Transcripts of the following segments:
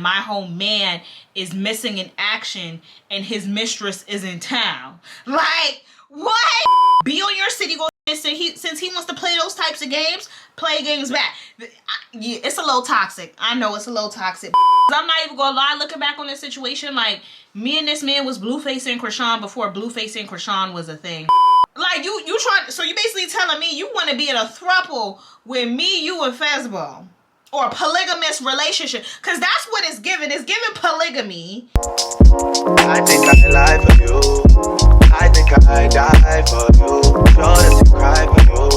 My whole man is missing in action and his mistress is in town. Like, what? Be on your city, go since he wants to play those types of games, play games back. It's a little toxic. I know it's a little toxic. I'm not even gonna lie, looking back on this situation, like, me and this man was Blueface and Krishan before Blueface and Krishan was a thing. Like, you trying, so you basically telling me you want to be in a throuple with me, you, and Fezbo. Or a polygamous relationship. Because that's what it's given. It's given polygamy. I think I lie for you. I think I die for you. Sure that you cry for you.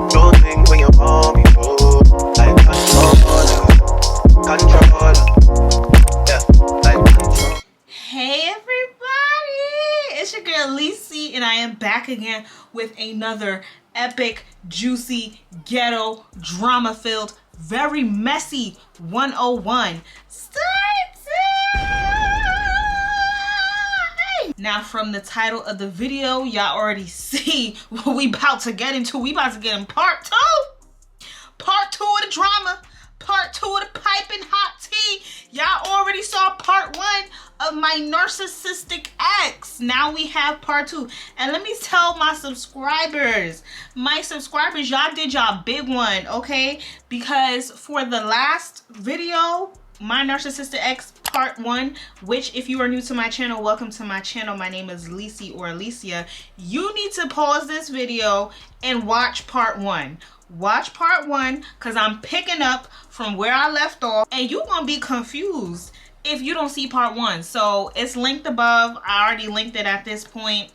Do things when you want me to. Like control. Yeah, like control. Hey everybody. It's your girl Lisi, and I am back again with another epic, juicy, ghetto, drama-filled, very messy 101 Storytime. Now, from the title of the video, y'all already see what we about to get into. We about to get in part 2. Part 2 of the drama. Part 2 of the piping hot tea. Y'all already saw part 1 of my narcissistic ex. Now we have part 2. And let me tell my subscribers, y'all did y'all big one, okay? Because for the last video, my narcissistic ex part 1, which if you are new to my channel, welcome to my channel. My name is Lisi or Alicia. You need to pause this video and watch part 1. Watch part 1 because I'm picking up from where I left off, and you're gonna be confused if you don't see part 1. So it's linked above. I already linked it at this point.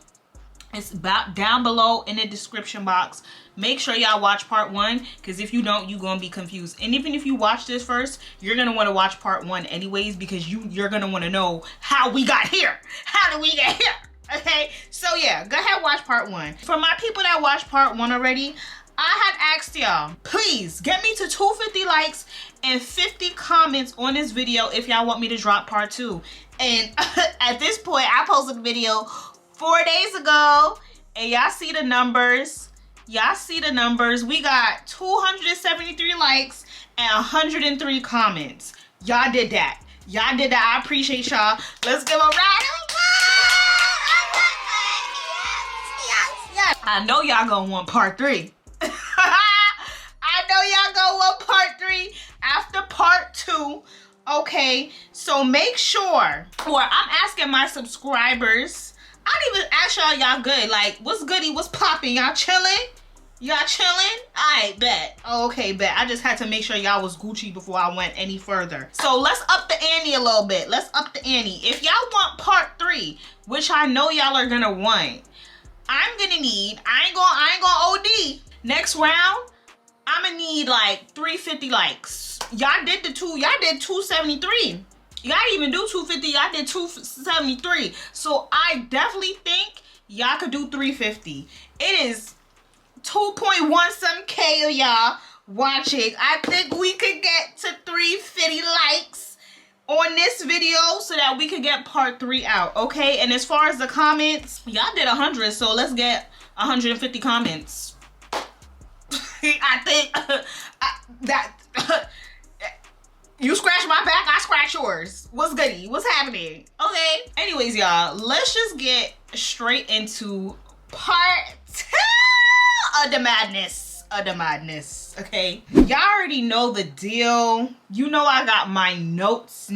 It's about down below in the description box. Make sure y'all watch part 1 because if you don't, you're gonna be confused. And even if you watch this first, you're gonna want to watch part 1 anyways because you're gonna want to know how we got here. How did we get here? Okay, so yeah, go ahead, watch part 1. For my people that watched part 1 already, I had asked y'all, please get me to 250 likes and 50 comments on this video if y'all want me to drop part 2. And at this point, I posted a video 4 days ago, and y'all see the numbers. Y'all see the numbers. We got 273 likes and 103 comments. Y'all did that. Y'all did that. I appreciate y'all. Let's give a round of applause. Yes. I know y'all gonna want part 3. I know y'all gonna want part 3 after part 2. Okay, so make sure, or I'm asking my subscribers, I didn't even ask y'all good. Like, what's goody? What's popping? Y'all chilling? Y'all chilling? I bet. Okay, bet. I just had to make sure y'all was Gucci before I went any further. So let's up the ante a little bit. Let's up the ante. If y'all want part 3, which I know y'all are gonna want, I'm gonna need, I ain't gonna OD. Next round, I'm gonna need like 350 likes. Y'all did 273. Y'all didn't even do 250, y'all did 273. So I definitely think y'all could do 350. It is 2.1 some K of y'all watching. I think we could get to 350 likes on this video so that we could get part 3 out, okay? And as far as the comments, y'all did 100, so let's get 150 comments. I think you scratch my back, I scratch yours. What's goody? What's happening? Okay. Anyways, y'all, let's just get straight into part 2 of the madness. Okay. Y'all already know the deal. You know I got my notes,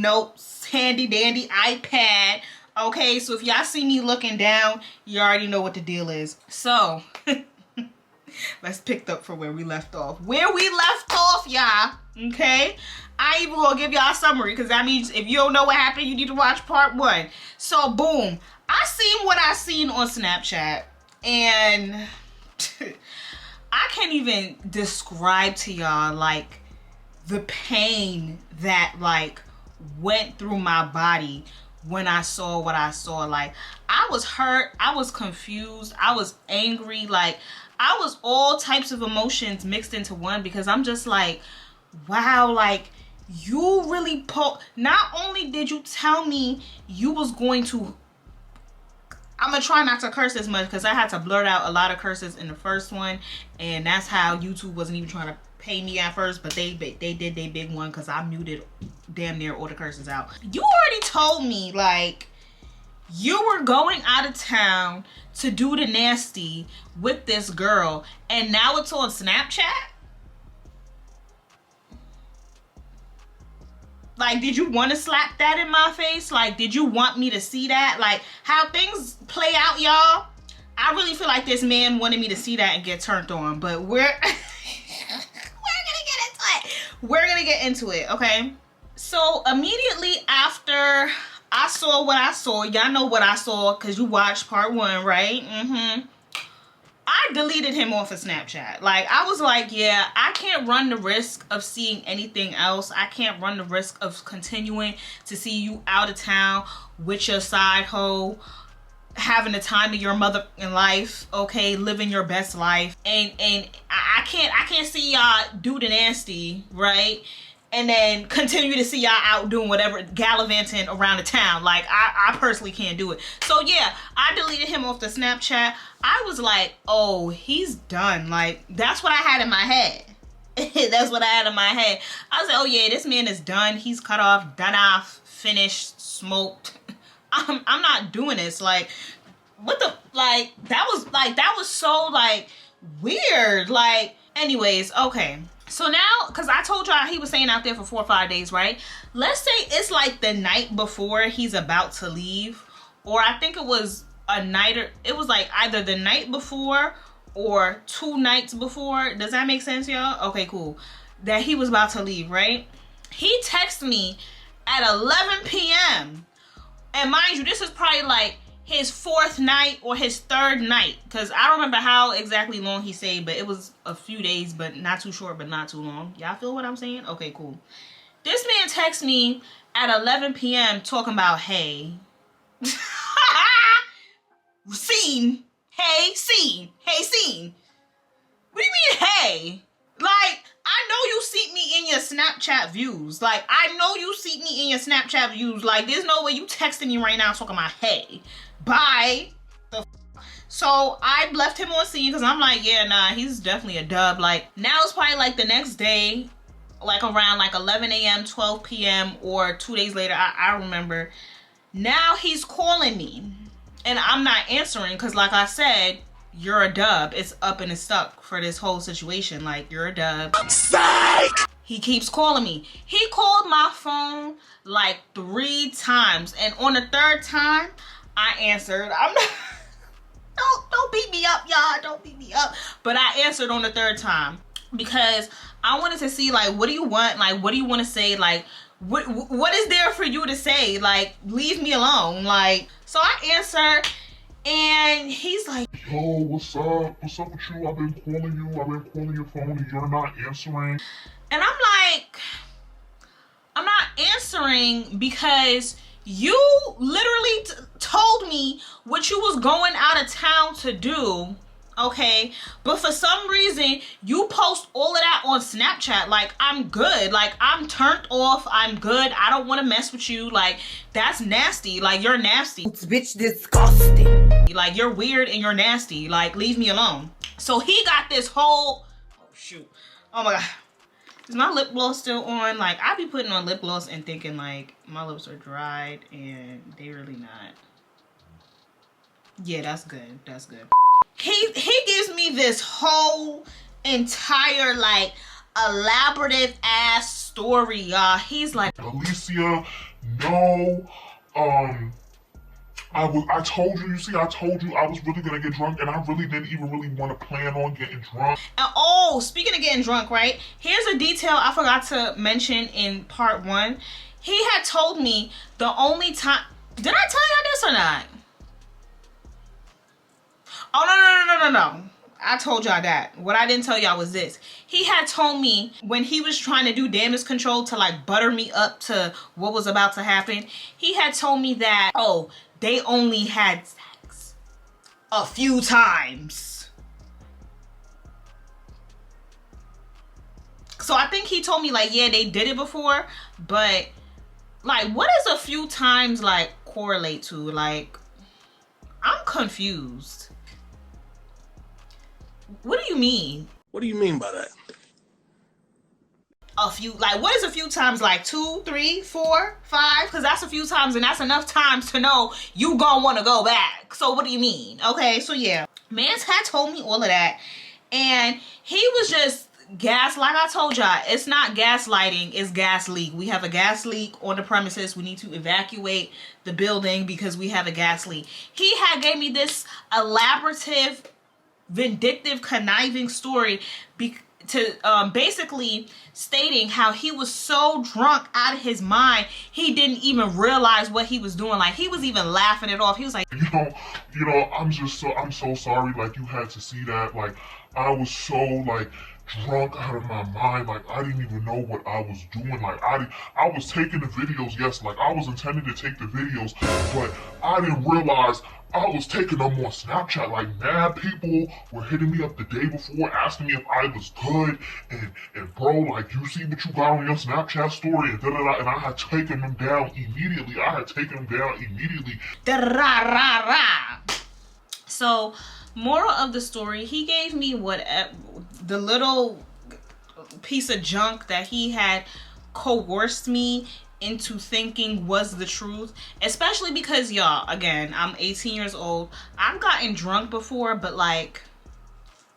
handy dandy iPad. Okay, so if y'all see me looking down, you already know what the deal is. So let's pick up from where we left off. Where we left off, y'all, okay? I ain't even gonna give y'all a summary because that means if you don't know what happened, you need to watch part 1. So, boom. I seen what I seen on Snapchat, and I can't even describe to y'all, like, the pain that, like, went through my body when I saw what I saw. Like, I was hurt, I was confused, I was angry, like, I was all types of emotions mixed into one because I'm just like, wow, like, you really not only did you tell me you was going to, I'm gonna try not to curse as much because I had to blurt out a lot of curses in the first one, and that's how YouTube wasn't even trying to pay me at first, but they did their big one because I muted damn near all the curses out. You already told me like you were going out of town to do the nasty with this girl, and now it's on Snapchat? Like, did you want to slap that in my face? Like, did you want me to see that? Like, how things play out, y'all, I really feel like this man wanted me to see that and get turned on, but we're we're gonna get into it, okay? So immediately after I saw what I saw, y'all know what I saw because you watched part 1, right? I deleted him off of Snapchat. Like, I was like, yeah, I can't run the risk of seeing anything else. I can't run the risk of continuing to see you out of town with your side hoe, having the time of your mother in life, okay, living your best life, and I can't see y'all do the nasty, right, and then continue to see y'all out doing whatever, gallivanting around the town. Like, I personally can't do it. So yeah, I deleted him off the Snapchat. I was like, oh, he's done. Like, that's what I had in my head. That's what I had in my head. I was like, oh yeah, this man is done. He's cut off, done off, finished, smoked. I'm not doing this. Like, what the, like, that was so, like, weird. Like, anyways, okay. So now, because I told y'all he was staying out there for 4 or 5 days, right? Let's say it's like the night before he's about to leave, or I think it was a night, or it was like either the night before or 2 nights before. Does that make sense, y'all? Okay, cool. That he was about to leave, right? He texted me at 11 p.m. And mind you, this is probably like his 4th night or his 3rd night, because I don't remember how exactly long he stayed, but it was a few days, but not too short, but not too long. Y'all feel what I'm saying? Okay, cool. This man texts me at 11 p.m. talking about, hey, scene, hey, scene, hey, scene. What do you mean, hey? Like, I know you see me in your Snapchat views. Like, I know you see me in your Snapchat views. Like, there's no way you texting me right now talking about, hey, bye. So I left him on scene because I'm like, yeah, nah, he's definitely a dub. Like, now it's probably like the next day, like around like 11 a.m., 12 p.m., or 2 days later, I remember. Now he's calling me and I'm not answering because, like I said, you're a dub. It's up and it's stuck for this whole situation. Like, you're a dub. Psych! He keeps calling me. He called my phone like 3 times, and on the 3rd time, I answered. I'm not. Don't beat me up, y'all. Don't beat me up. But I answered on the 3rd time because I wanted to see, like, what do you want? Like, what do you want to say? Like, what is there for you to say? Like, leave me alone. Like, so I answered. And he's like, yo, what's up? What's up with you? I've been calling you. I've been calling your phone and you're not answering. And I'm like, I'm not answering because you literally told me what you was going out of town to do, okay? But for some reason, you post all of that on Snapchat. Like, I'm good. Like, I'm turned off. I'm good. I don't want to mess with you. Like, that's nasty. Like, you're nasty. It's bitch disgusting. Like, you're weird and you're nasty. Like, leave me alone. So he got this whole, oh shoot, oh my god, is my lip gloss still on? Like, I be putting on lip gloss and thinking like my lips are dried, and they really not. Yeah, that's good. That's good. He gives me this whole entire like elaborative ass story, y'all. He's like, Alicia, no, I told you, I told you I was really gonna get drunk, and I really didn't even really want to plan on getting drunk. And oh, speaking of getting drunk, right? Here's a detail I forgot to mention in part 1. He had told me the only time, did I tell y'all this or not? Oh, no. I told y'all that. What I didn't tell y'all was this. He had told me when he was trying to do damage control to like butter me up to what was about to happen, he had told me that, oh, they only had sex a few times. So I think he told me like, yeah, they did it before, but like, what does a few times like correlate to? Like, I'm confused. What do you mean? What do you mean by that? a few, like, what is a few times? Like 2, 3, 4, 5? Because that's a few times, and that's enough times to know you gonna want to go back. So what do you mean? Okay, so yeah, Mans had told me all of that, and he was just like I told y'all, it's not gaslighting, it's gas leak. We have a gas leak on the premises. We need to evacuate the building because we have a gas leak. He had gave me this vindictive, conniving story basically stating how he was so drunk out of his mind he didn't even realize what he was doing. Like, he was even laughing it off. He was like, I'm so sorry, like, you had to see that. Like, I was so, like, drunk out of my mind. Like, I didn't even know what I was doing. Like, I was taking the videos, yes, like, I was intending to take the videos, but I didn't realize I was taking them on Snapchat. Like, mad people were hitting me up the day before, asking me if I was good, and bro, like, you see what you got on your Snapchat story, and da-da-da, and I had taken them down immediately. So, moral of the story, he gave me the little piece of junk that he had coerced me into thinking was the truth, especially because, y'all, again, I'm 18 years old. I've gotten drunk before, but like,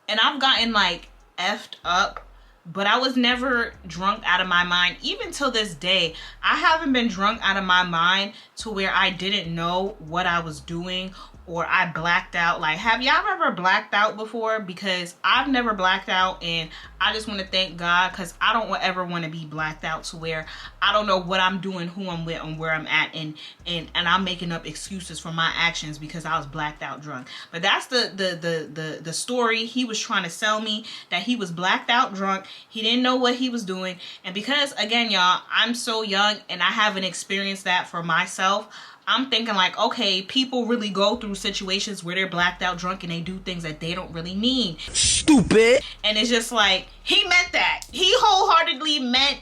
and I've gotten like effed up, but I was never drunk out of my mind. Even till this day, I haven't been drunk out of my mind to where I didn't know what I was doing or I blacked out. Like, have y'all ever blacked out before? Because I've never blacked out, and I just want to thank God, because I don't ever want to be blacked out to where I don't know what I'm doing, who I'm with, and where I'm at, and I'm making up excuses for my actions because I was blacked out drunk. But that's the story he was trying to sell me, that he was blacked out drunk. He didn't know what he was doing. And because, again, y'all, I'm so young and I haven't experienced that for myself, I'm thinking like, okay, people really go through situations where they're blacked out drunk and they do things that they don't really mean. Stupid. And it's just like, he meant that. He wholeheartedly meant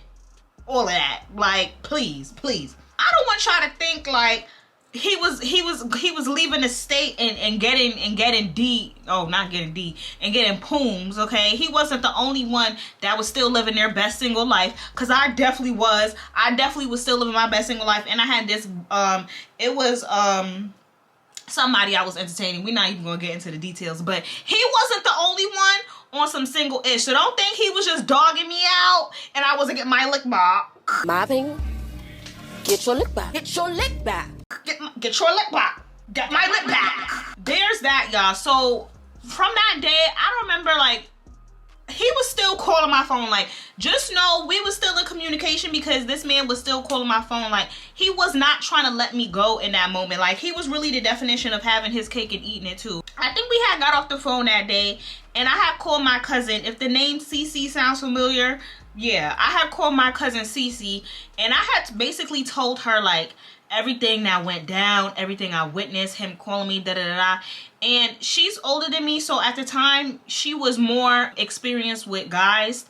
all of that. Like, please. I don't want y'all to think like he was leaving the state and getting pooms, okay? He wasn't the only one that was still living their best single life, because I definitely was still living my best single life. And I had this it was somebody I was entertaining. We're not even gonna get into the details, but he wasn't the only one on some single-ish. So don't think he was just dogging me out and I wasn't getting my lick back. Mopping. Get your lick back. Get your lick back. Get your lick back. Get my lick back. There's that, y'all. So from that day, I remember, like, he was still calling my phone. Like, just know we was still in communication, because this man was still calling my phone. Like, he was not trying to let me go in that moment. Like, he was really the definition of having his cake and eating it too. I think we had got off the phone that day, and I had called my cousin. If the name Cece sounds familiar, yeah, I had called my cousin Cece, and I had basically told her, like, everything that went down, everything I witnessed, him calling me, da-da-da-da. And she's older than me, so at the time, she was more experienced with guys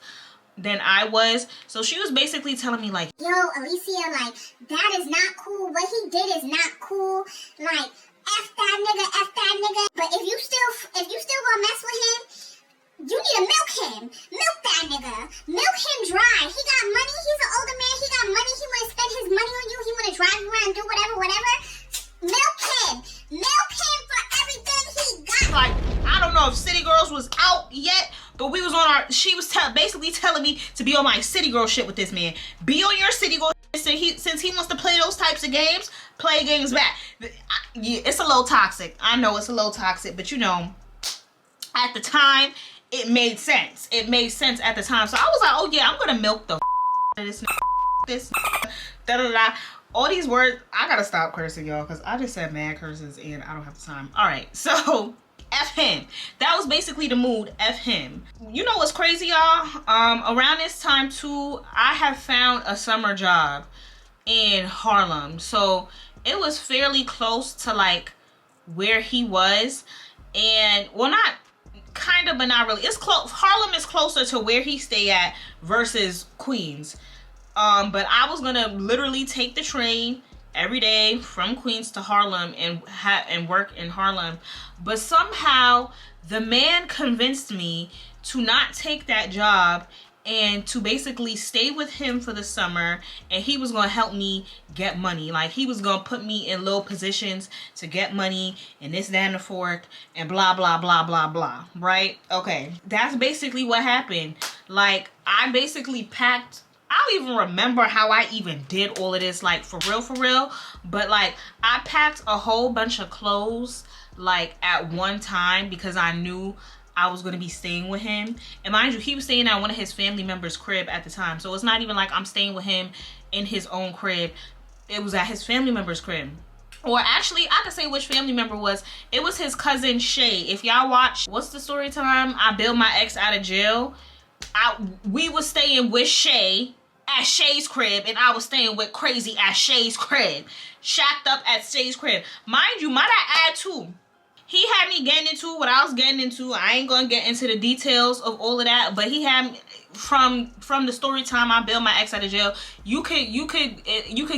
than I was. So she was basically telling me, like, yo, Alicia, like, that is not cool. What he did is not cool. Like, F that nigga. But if you still gonna mess with him, you need to milk him. Milk that nigga. Milk him dry. He got money. He's an older man. He got money. He want to spend his money on you. He want to drive you around and do whatever. Milk him. Milk him for everything he got. Like, I don't know if City Girls was out yet, but we was on our, she was basically telling me to be on my City Girl shit with this man. Be on your City Girl shit. Since he wants to play those types of games, play games back. Yeah, it's a little toxic. I know it's a little toxic, but you know, at the time, it made sense. It made sense at the time. So I was like, oh yeah, I'm gonna milk the this da-da-da. All these words, I gotta stop cursing, y'all, because I just said mad curses and I don't have the time. All right, so F him. That was basically the mood. F him. You know what's crazy, y'all? Around this time too, I have found a summer job in Harlem. So it was fairly close to like where he was. And well, not kind of, but not really. It's close. Harlem is closer to where he stay at versus Queens. But I was gonna literally take the train every day from Queens to Harlem and work in Harlem. But somehow the man convinced me to not take that job and to basically stay with him for the summer, and he was gonna help me get money. Like, he was gonna put me in low positions to get money and this, that, and the fourth, and blah blah blah blah blah, right? Okay, that's basically what happened. Like, I basically packed, I don't even remember how I even did all of this, like, for real, but like, I packed a whole bunch of clothes like at one time because I knew I was going to be staying with him. And mind you, he was staying at one of his family members' crib at the time. So it's not even like I'm staying with him in his own crib. It was at his family member's crib. Or actually, I could say which family member was. It was his cousin Shay. If y'all watch, what's the story time? I bailed my ex out of jail. We was staying with Shay at Shay's crib, and I was staying with Crazy at Shay's crib. Shacked up at Shay's crib. Mind you, might I add too, he had me getting into what I was getting into. I ain't gonna get into the details of all of that, but he had me, from the story time I bailed my ex out of jail, you could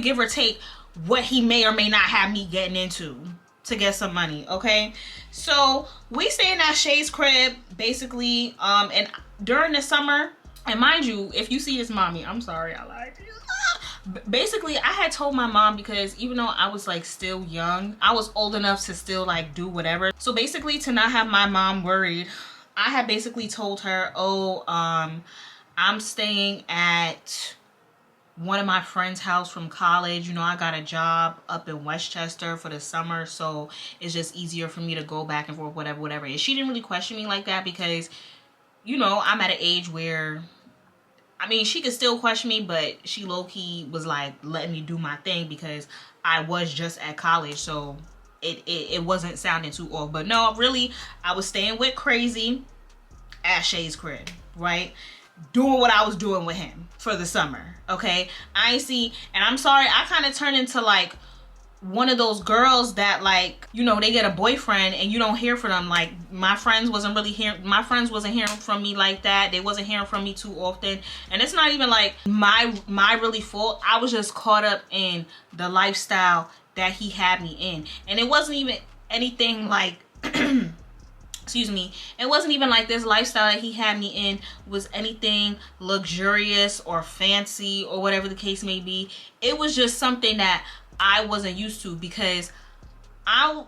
give or take what he may or may not have me getting into to get some money. Okay, so we staying at Shay's crib basically, and during the summer, and mind you, if you see his mommy, I'm sorry, I lied to you. Basically, I had told my mom, because even though I was like still young, I was old enough to still like do whatever. So basically, to not have my mom worried, I had basically told her, oh, I'm staying at one of my friend's house from college. You know, I got a job up in Westchester for the summer, so it's just easier for me to go back and forth, whatever. And she didn't really question me like that because, you know, I'm at an age where, I mean, she could still question me, but she low-key was like letting me do my thing because I was just at college, so it wasn't sounding too off. But no, really, I was staying with Crazy at Shay's crib, right? Doing what I was doing with him for the summer, okay? I ain't see, and I'm sorry, I kind of turned into like one of those girls that, like, you know, they get a boyfriend and you don't hear from them. Like, my friends wasn't hearing from me like that. They wasn't hearing from me too often, and it's not even like my really fault. I was just caught up in the lifestyle that he had me in, and it wasn't even anything like excuse me, it wasn't even like this lifestyle that he had me in was anything luxurious or fancy or whatever the case may be. It was just something that I wasn't used to, because I don't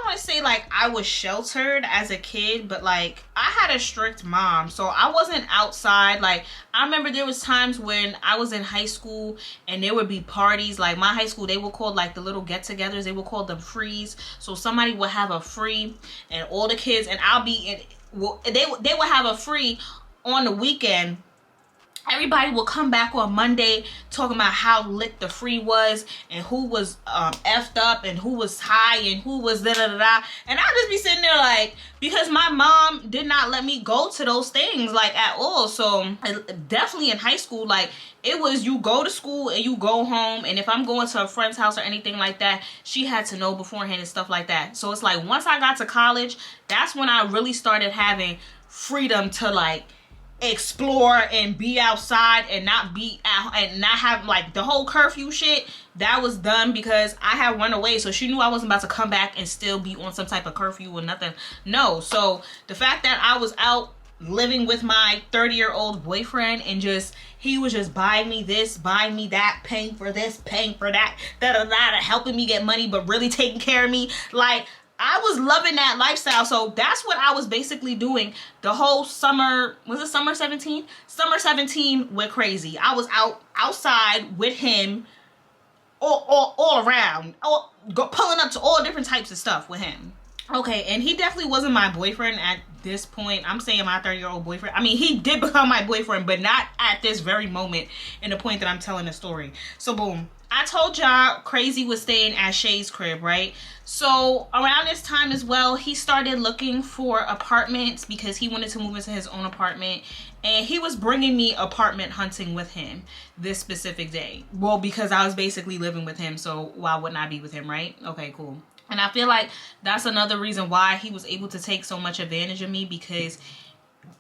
want to say like I was sheltered as a kid, but like I had a strict mom, so I wasn't outside. Like, I remember there was times when I was in high school and there would be parties. Like, my high school, they were called like the little get-togethers. They would call them frees. So somebody would have a free, and all the kids, and I'll be in. Well, they would have a free on the weekend. Everybody will come back on Monday talking about how lit the free was, and who was effed up, and who was high, and who was da-da-da-da. And I'll just be sitting there like, because my mom did not let me go to those things like at all. So definitely in high school, like, it was you go to school and you go home, and if I'm going to a friend's house or anything like that, she had to know beforehand and stuff like that. So it's like, once I got to college, that's when I really started having freedom to like explore and be outside and not be out and not have like the whole curfew shit. That was done because I had run away, so she knew I wasn't about to come back and still be on some type of curfew or nothing. No, so the fact that I was out living with my 30-year-old boyfriend and just he was just buying me this, buying me that, paying for this, paying for that, helping me get money, but really taking care of me, like, I was loving that lifestyle. So that's what I was basically doing the whole summer. Was it summer 17? Summer 17 with Crazy. I was outside with him all around, pulling up to all different types of stuff with him. Okay, and he definitely wasn't my boyfriend at this point. I'm saying my 30-year-old boyfriend. I mean, he did become my boyfriend, but not at this very moment in the point that I'm telling the story. So boom. I told y'all Crazy was staying at Shay's crib, right? So around this time as well, he started looking for apartments because he wanted to move into his own apartment. And he was bringing me apartment hunting with him this specific day. Well, because I was basically living with him, so why wouldn't I be with him, right? Okay, cool. And I feel like that's another reason why he was able to take so much advantage of me, because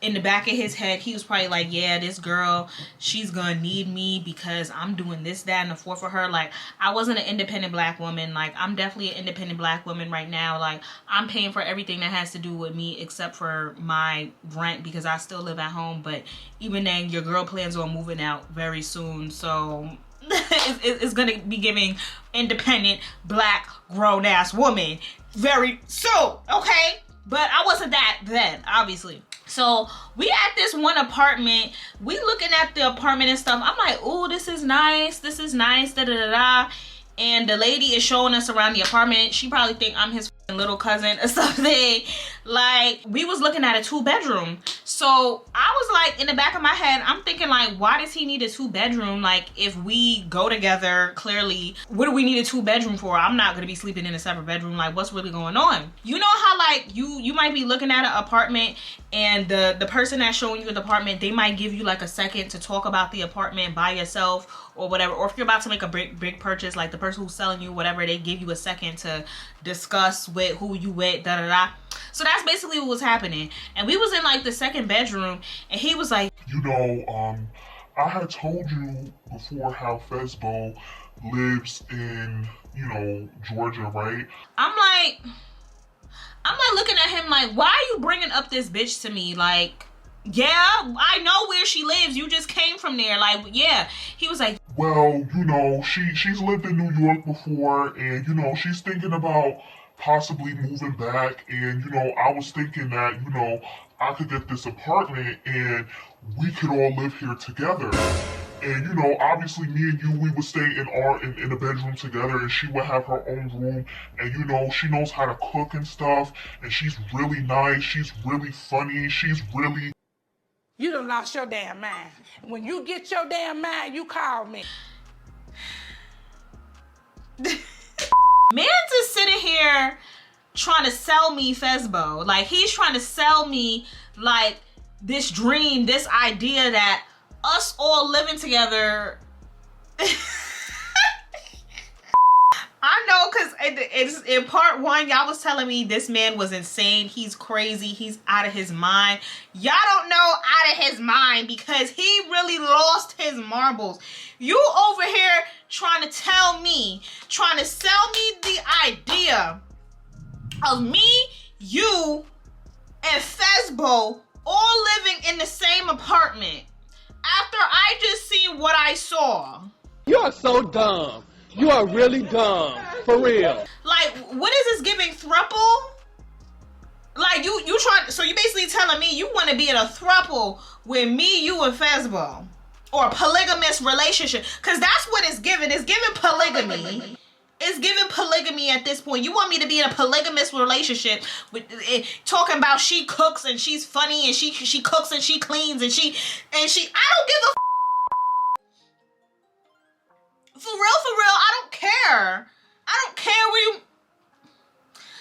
in the back of his head, he was probably like, yeah, this girl, she's gonna need me because I'm doing this, that, and the fourth for her. Like, I wasn't an independent black woman. Like, I'm definitely an independent black woman right now. Like, I'm paying for everything that has to do with me except for my rent because I still live at home. But even then, your girl plans on moving out very soon. So it's gonna be giving independent black grown-ass woman very soon, okay? But I wasn't that then, obviously. So we at this one apartment, we looking at the apartment and stuff. I'm like, oh, this is nice, da da da da. And the lady is showing us around the apartment. She probably think I'm his little cousin or something. Like, we was looking at a 2-bedroom. So I was like, in the back of my head, I'm thinking like, why does he need a 2-bedroom? Like, if we go together, clearly, what do we need a 2-bedroom for? I'm not gonna be sleeping in a separate bedroom. Like, what's really going on? You know how like you might be looking at an apartment and the person that's showing you the apartment, they might give you like a second to talk about the apartment by yourself or whatever. Or if you're about to make a big purchase, like the person who's selling you whatever, they give you a second to discuss with who you with, da da da. So that's basically what was happening. And we was in like the second bedroom and he was like, You know, I had told you before how Fesbo lives in, you know, Georgia, right? I'm like looking at him like, why are you bringing up this bitch to me? Like, yeah, I know where she lives. You just came from there. Like, yeah. He was like, well, you know, she's lived in New York before, and, you know, she's thinking about possibly moving back. And, you know, I was thinking that, you know, I could get this apartment and we could all live here together. And, you know, obviously me and you, we would stay in a bedroom together, and she would have her own room. And, you know, she knows how to cook and stuff, and she's really nice. She's really funny. She's really... You done lost your damn mind. When you get your damn mind, you call me. Man's is sitting here trying to sell me Fesbo. Like, he's trying to sell me, like, this dream, this idea that us all living together... I know, because in part one, y'all was telling me this man was insane. He's crazy. He's out of his mind. Y'all don't know out of his mind because he really lost his marbles. You over here trying to sell me the idea of me, you, and Fesbo all living in the same apartment after I just seen what I saw. You are so dumb. You are really dumb, for real. Like, what is this giving throuple? Like, you trying, so you basically telling me you want to be in a throuple with me, you, and Fesbo, or a polygamous relationship? Because that's what it's giving. It's giving polygamy. It's giving polygamy at this point. You want me to be in a polygamous relationship with talking about she cooks and she's funny and she cooks and she cleans and she I don't give a for real, I don't care. I don't care where you...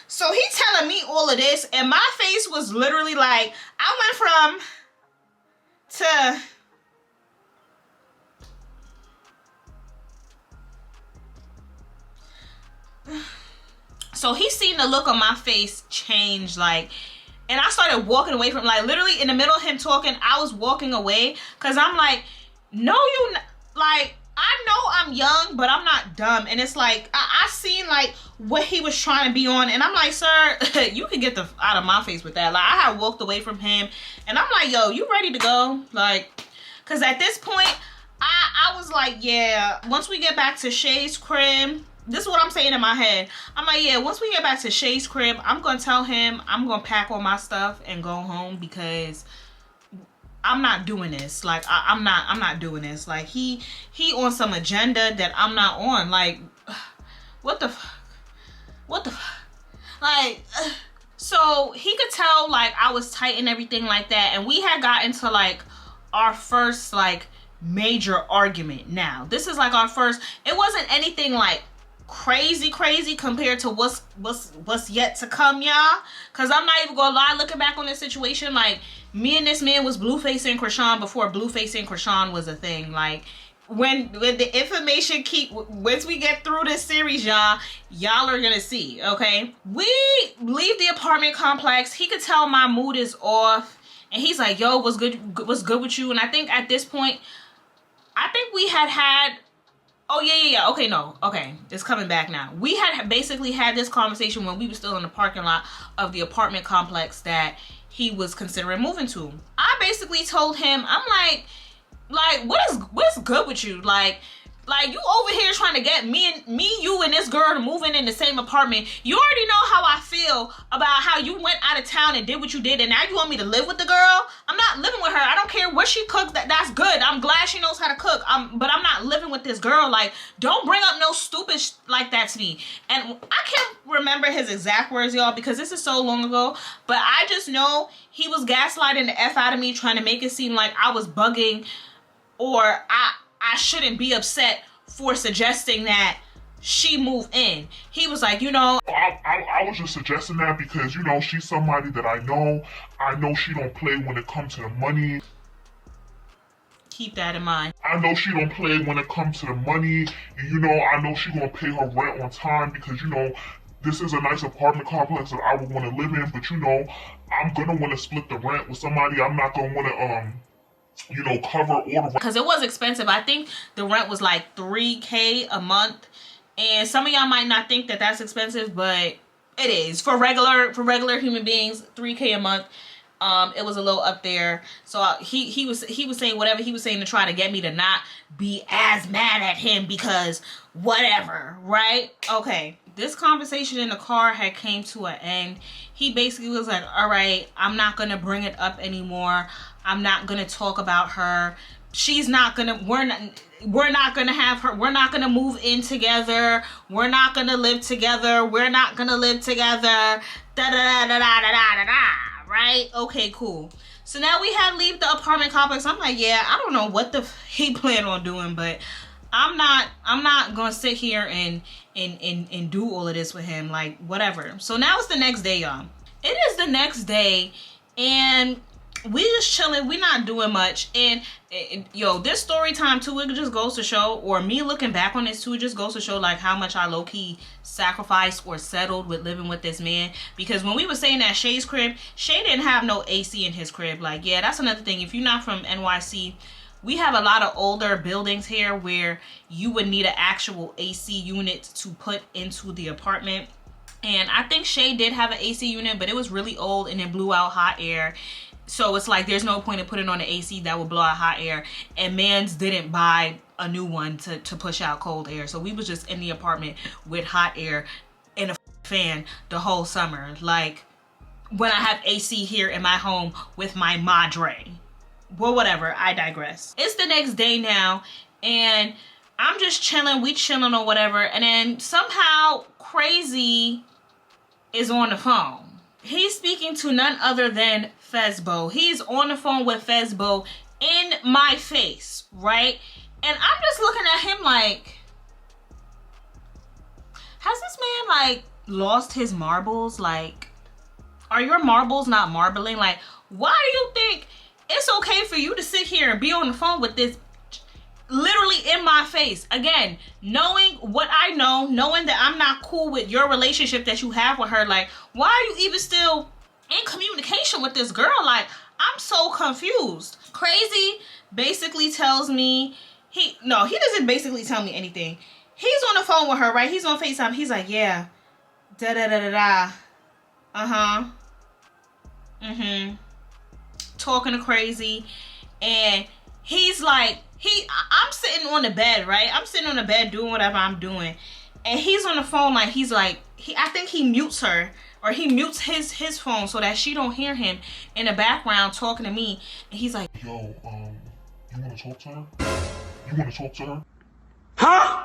So he telling me all of this, and my face was literally like, I went from to... So he seen the look on my face change, like, and I started walking away from, like, literally in the middle of him talking, I was walking away, because I'm like, no, you... Like... I know I'm young, but I'm not dumb. And it's like, I seen like what he was trying to be on. And I'm like, sir, you can get the out of my face with that. Like, I had walked away from him. And I'm like, yo, you ready to go? Like, because at this point, I was like, yeah, once we get back to Shay's crib, this is what I'm saying in my head. I'm like, yeah, once we get back to Shay's crib, I'm going to tell him I'm going to pack all my stuff and go home because... I'm not doing this. Like, I'm not doing this. Like, he on some agenda that I'm not on. Like, what the fuck? What the fuck? Like, so he could tell, like, I was tight and everything like that. And we had got into, like, our first, like, major argument now. This is, like, our first... It wasn't anything, like, crazy compared to what's yet to come, y'all. Because I'm not even gonna lie, looking back on this situation, like... Me and this man was Blueface and Krishan before Blueface and Krishan was a thing. Like, when the information once we get through this series, y'all are gonna see, okay? We leave the apartment complex. He could tell my mood is off. And he's like, yo, what's good with you? And I think at this point, I think we had, oh yeah. Okay, it's coming back now. We had basically had this conversation when we were still in the parking lot of the apartment complex that he was considering moving to. I basically told him, I'm like, what's good with you? Like you over here trying to get me, you, and this girl to move in the same apartment. You already know how I feel about how you went out of town and did what you did, and now you want me to live with the girl? I'm not living with her. I don't care what she cooks. That's good. I'm glad she knows how to cook. But I'm not living with this girl. Like, don't bring up no stupid like that to me. And I can't remember his exact words, y'all, because this is so long ago. But I just know he was gaslighting the F out of me, trying to make it seem like I was bugging, or I shouldn't be upset for suggesting that she move in. He was like, you know, I was just suggesting that because, you know, she's somebody that I know she don't play when it comes to the money. Keep that in mind. I know she don't play when it comes to the money. And, you know, I know she gonna pay her rent on time because, you know, this is a nice apartment complex that I would want to live in. But, you know, I'm gonna want to split the rent with somebody. I'm not gonna want to, you know, cover all the, because it was expensive. I think the rent was like $3K a month, and some of y'all might not think that that's expensive, but it is for regular human beings. $3K a month. It was a little up there. So he was saying whatever he was saying to try to get me to not be as mad at him because whatever, right? Okay, this conversation in the car had came to an end. He basically was like, all right, I'm not gonna bring it up anymore. I'm not gonna talk about her. She's not gonna, we're not gonna have her, we're not gonna move in together. We're not gonna live together. We're not gonna live together. Da da da da da da da da. Right? Okay, cool. So now we had to leave the apartment complex. I'm like, yeah, I don't know what he planned on doing, but I'm not gonna sit here and do all of this with him. Like, whatever. So now it's the next day, y'all. It is the next day, and we just chilling. We not doing much. And yo, this story time too, it just goes to show, or me looking back on this too, it just goes to show like how much I low-key sacrificed or settled with living with this man. Because when we were staying at Shay's crib, Shay didn't have no AC in his crib. Like, yeah, that's another thing. If you're not from NYC, we have a lot of older buildings here where you would need an actual AC unit to put into the apartment. And I think Shay did have an AC unit, but it was really old and it blew out hot air. So it's like there's no point in putting on an AC that will blow out hot air. And mans didn't buy a new one to push out cold air. So we was just in the apartment with hot air and a fan the whole summer. Like, when I have AC here in my home with my madre. Well, whatever, I digress. It's the next day now, and I'm just chilling, we chilling or whatever, and then somehow Crazy is on the phone. He's speaking to none other than Fezbo. He's on the phone with Fezbo in my face, right? And I'm just looking at him like, has this man like lost his marbles? Like, are your marbles not marbling? Like, why do you think it's okay for you to sit here and be on the phone with this literally in my face? Again, knowing what I know, knowing that I'm not cool with your relationship that you have with her, like, why are you even still in communication with this girl? Like, I'm so confused. Crazy basically tells me, he doesn't basically tell me anything. He's on the phone with her, right? He's on FaceTime. He's like, yeah, da da da da da. Talking to Crazy, and he's like, I'm sitting on the bed, right? I'm sitting on the bed doing whatever I'm doing, and he's on the phone like he's like, I think he mutes her, or he mutes his phone so that she don't hear him in the background talking to me, and he's like, yo, you wanna talk to her? You wanna talk to her? Huh?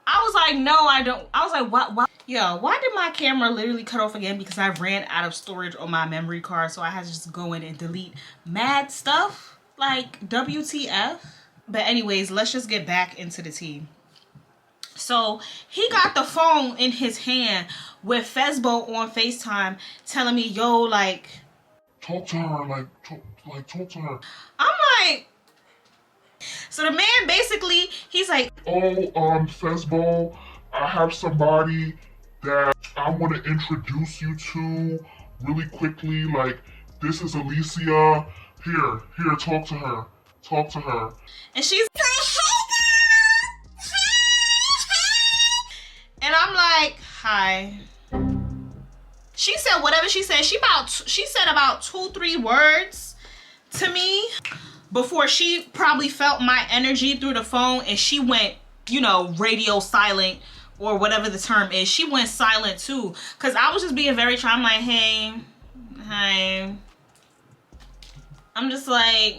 I was like, no, I don't. I was like, what? Yo, why did my camera literally cut off again? Because I ran out of storage on my memory card, so I had to just go in and delete mad stuff. Like, WTF? But anyways, let's just get back into the tea. So he got the phone in his hand with Fezbo on FaceTime telling me, yo, like, talk to her, talk to her. I'm like, so the man basically, he's like, oh, Fezbo, I have somebody that I want to introduce you to. really quickly, like, this is Alicia. Here, talk to her. Talk to her. And she's like, hey girl! Hey! And I'm like, hi. She said whatever she said. She said about 2-3 words to me before she probably felt my energy through the phone, and she went, you know, radio silent, or whatever the term is. She went silent too, because I was just being very try. I'm like, hey, hi. I'm just like,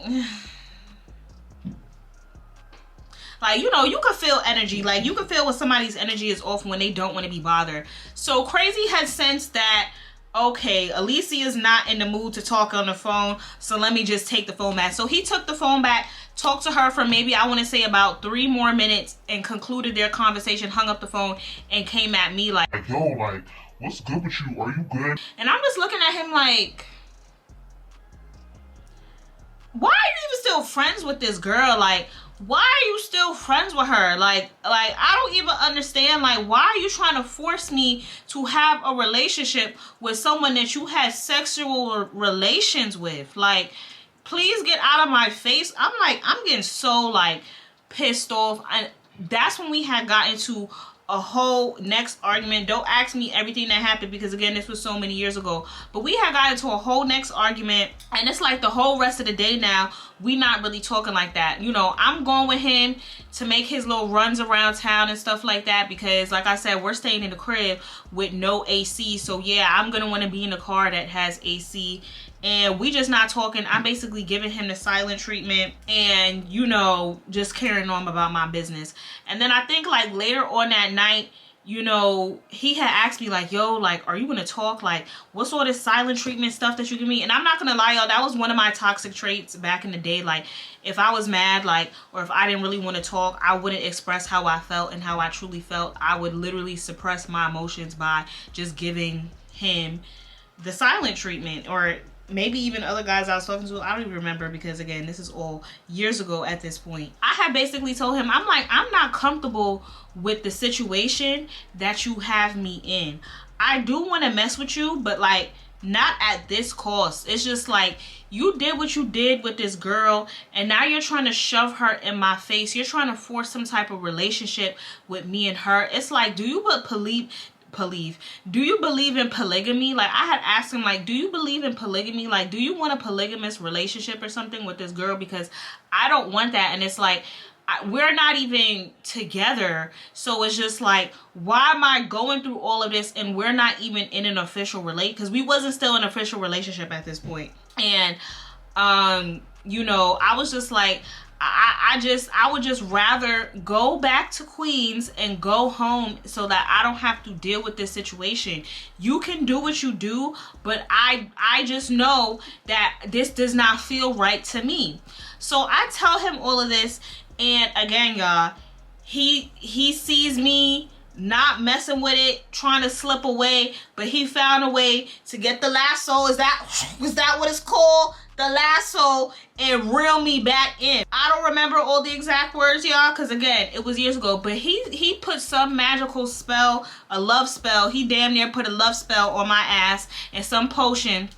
you know, you can feel energy. Like, you can feel when somebody's energy is off when they don't want to be bothered. So Crazy had sensed that, okay, Alicia is not in the mood to talk on the phone, so let me just take the phone back. So he took the phone back, talked to her for maybe, I want to say, about 3 more minutes, and concluded their conversation, hung up the phone, and came at me like, yo, like, what's good with you? Are you good? And I'm just looking at him like, why are you even still friends with this girl? Like, why are you still friends with her? Like I don't even understand. Like, why are you trying to force me to have a relationship with someone that you had sexual relations with? Like, please get out of my face. I'm getting so, like, pissed off. And that's when we had gotten to a whole next argument. Don't ask me everything that happened, because again, this was so many years ago, but we had gotten to a whole next argument, and it's like the whole rest of the day now we not really talking like that. You know, I'm going with him to make his little runs around town and stuff like that, because like I said, we're staying in the crib with no AC. So yeah, I'm gonna want to be in a car that has AC, and we just not talking. I'm basically giving him the silent treatment and, you know, just carrying on about my business. And then I think, like, later on that night, you know, he had asked me like, yo, like, are you gonna talk? Like, what's all this silent treatment stuff that you give me? And I'm not gonna lie, y'all, that was one of my toxic traits back in the day. Like, if I was mad, like, or if I didn't really want to talk, I wouldn't express how I felt and how I truly felt. I would literally suppress my emotions by just giving him the silent treatment, or maybe even other guys I was talking to. I don't even remember, because again, this is all years ago at this point. I had basically told him, I'm like, I'm not comfortable with the situation that you have me in. I do want to mess with you, but like, not at this cost. It's just like, you did what you did with this girl, and now you're trying to shove her in my face. You're trying to force some type of relationship with me and her. It's like, do you do you believe in polygamy? Like, I had asked him, like, do you believe in polygamy? Like, do you want a polygamous relationship or something with this girl? Because I don't want that. And it's like, we're not even together. So it's just like, why am I going through all of this and we're not even in an official because we wasn't still in an official relationship at this point. And you know, I was just like, I would just rather go back to Queens and go home so that I don't have to deal with this situation. You can do what you do, but I just know that this does not feel right to me. So I tell him all of this, and again, y'all, he sees me not messing with it, trying to slip away, but he found a way to get the lasso. Is that what it's called? The lasso, and reel me back in. I don't remember all the exact words, y'all, because again, it was years ago, but he put some magical spell, a love spell. He damn near put a love spell on my ass and some potion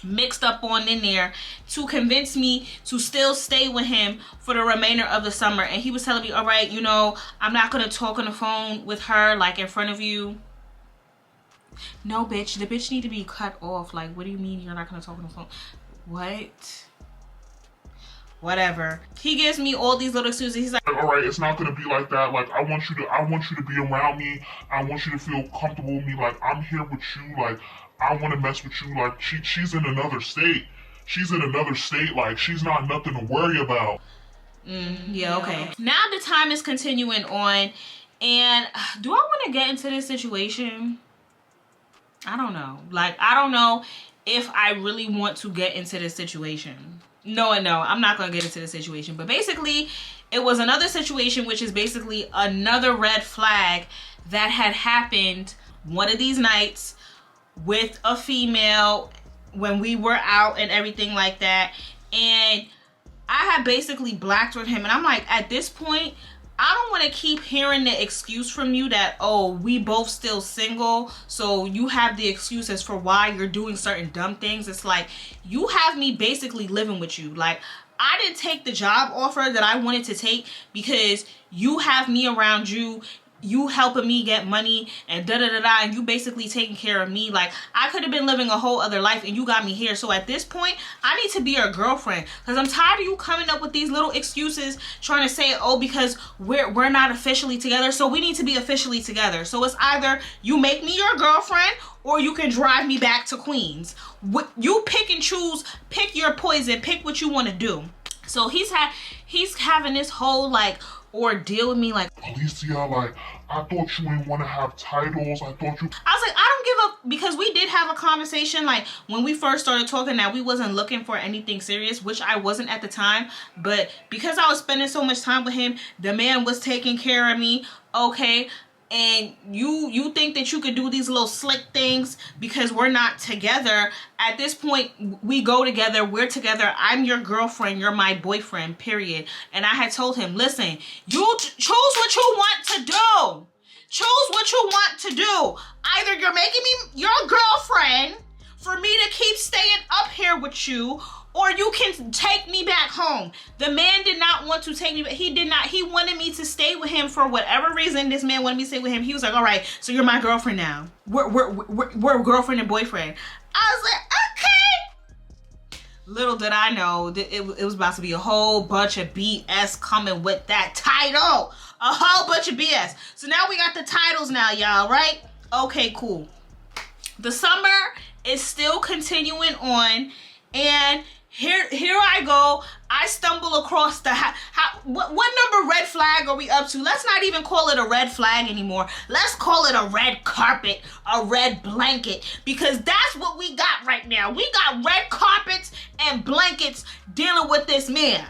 mixed up on in there to convince me to still stay with him for the remainder of the summer. And he was telling me, all right, you know, I'm not gonna talk on the phone with her like in front of you. No, bitch, the bitch need to be cut off. Like, what do you mean you're not gonna talk on the phone? What? Whatever. He gives me all these little excuses. He's like, all right, it's not gonna be like that. Like, I want you to be around me. I want you to feel comfortable with me. Like, I'm here with you. Like, I want to mess with you. Like, she's in another state. She's in another state. Like, she's not nothing to worry about. Yeah, okay. Now the time is continuing on, and do I want to get into this situation? I don't know. Like, I don't know if I really want to get into this situation. No, I'm not going to get into the situation. But basically, it was another situation, which is basically another red flag that had happened one of these nights with a female when we were out and everything like that. And I had basically blacked with him. And I'm like, at this point, I don't want to keep hearing the excuse from you that, oh, we both still single, so you have the excuses for why you're doing certain dumb things. It's like, you have me basically living with you. Like, I didn't take the job offer that I wanted to take because you have me around you. You helping me get money and da-da-da-da, and you basically taking care of me. Like, I could have been living a whole other life and you got me here. So at this point, I need to be your girlfriend, because I'm tired of you coming up with these little excuses trying to say, oh, because we're not officially together, so we need to be officially together. So it's either you make me your girlfriend or you can drive me back to Queens. You pick and choose, pick your poison, pick what you want to do. So he's having this whole like ordeal with me, like, Alicia, like, I thought you didn't want to have titles. I was like, I don't give up, because we did have a conversation like when we first started talking that we wasn't looking for anything serious, which I wasn't at the time, but because I was spending so much time with him, the man was taking care of me, okay? And you think that you could do these little slick things because we're not together. At this point, we go together, we're together, I'm your girlfriend, you're my boyfriend, period. And I had told him, listen, you choose what you want to do. Choose what you want to do. Either you're making me your girlfriend for me to keep staying up here with you, or you can take me back home. The man did not want to take me back. He did not. He wanted me to stay with him for whatever reason. This man wanted me to stay with him. He was like, all right, so you're my girlfriend now. We're girlfriend and boyfriend. I was like, okay. Little did I know that it was about to be a whole bunch of BS coming with that title. A whole bunch of BS. So now we got the titles now, y'all, right? Okay, cool. The summer is still continuing on, and here I go. I stumble across the what number red flag are we up to? Let's not even call it a red flag anymore. Let's call it a red carpet, a red blanket, because that's what we got right now. We got red carpets and blankets dealing with this man.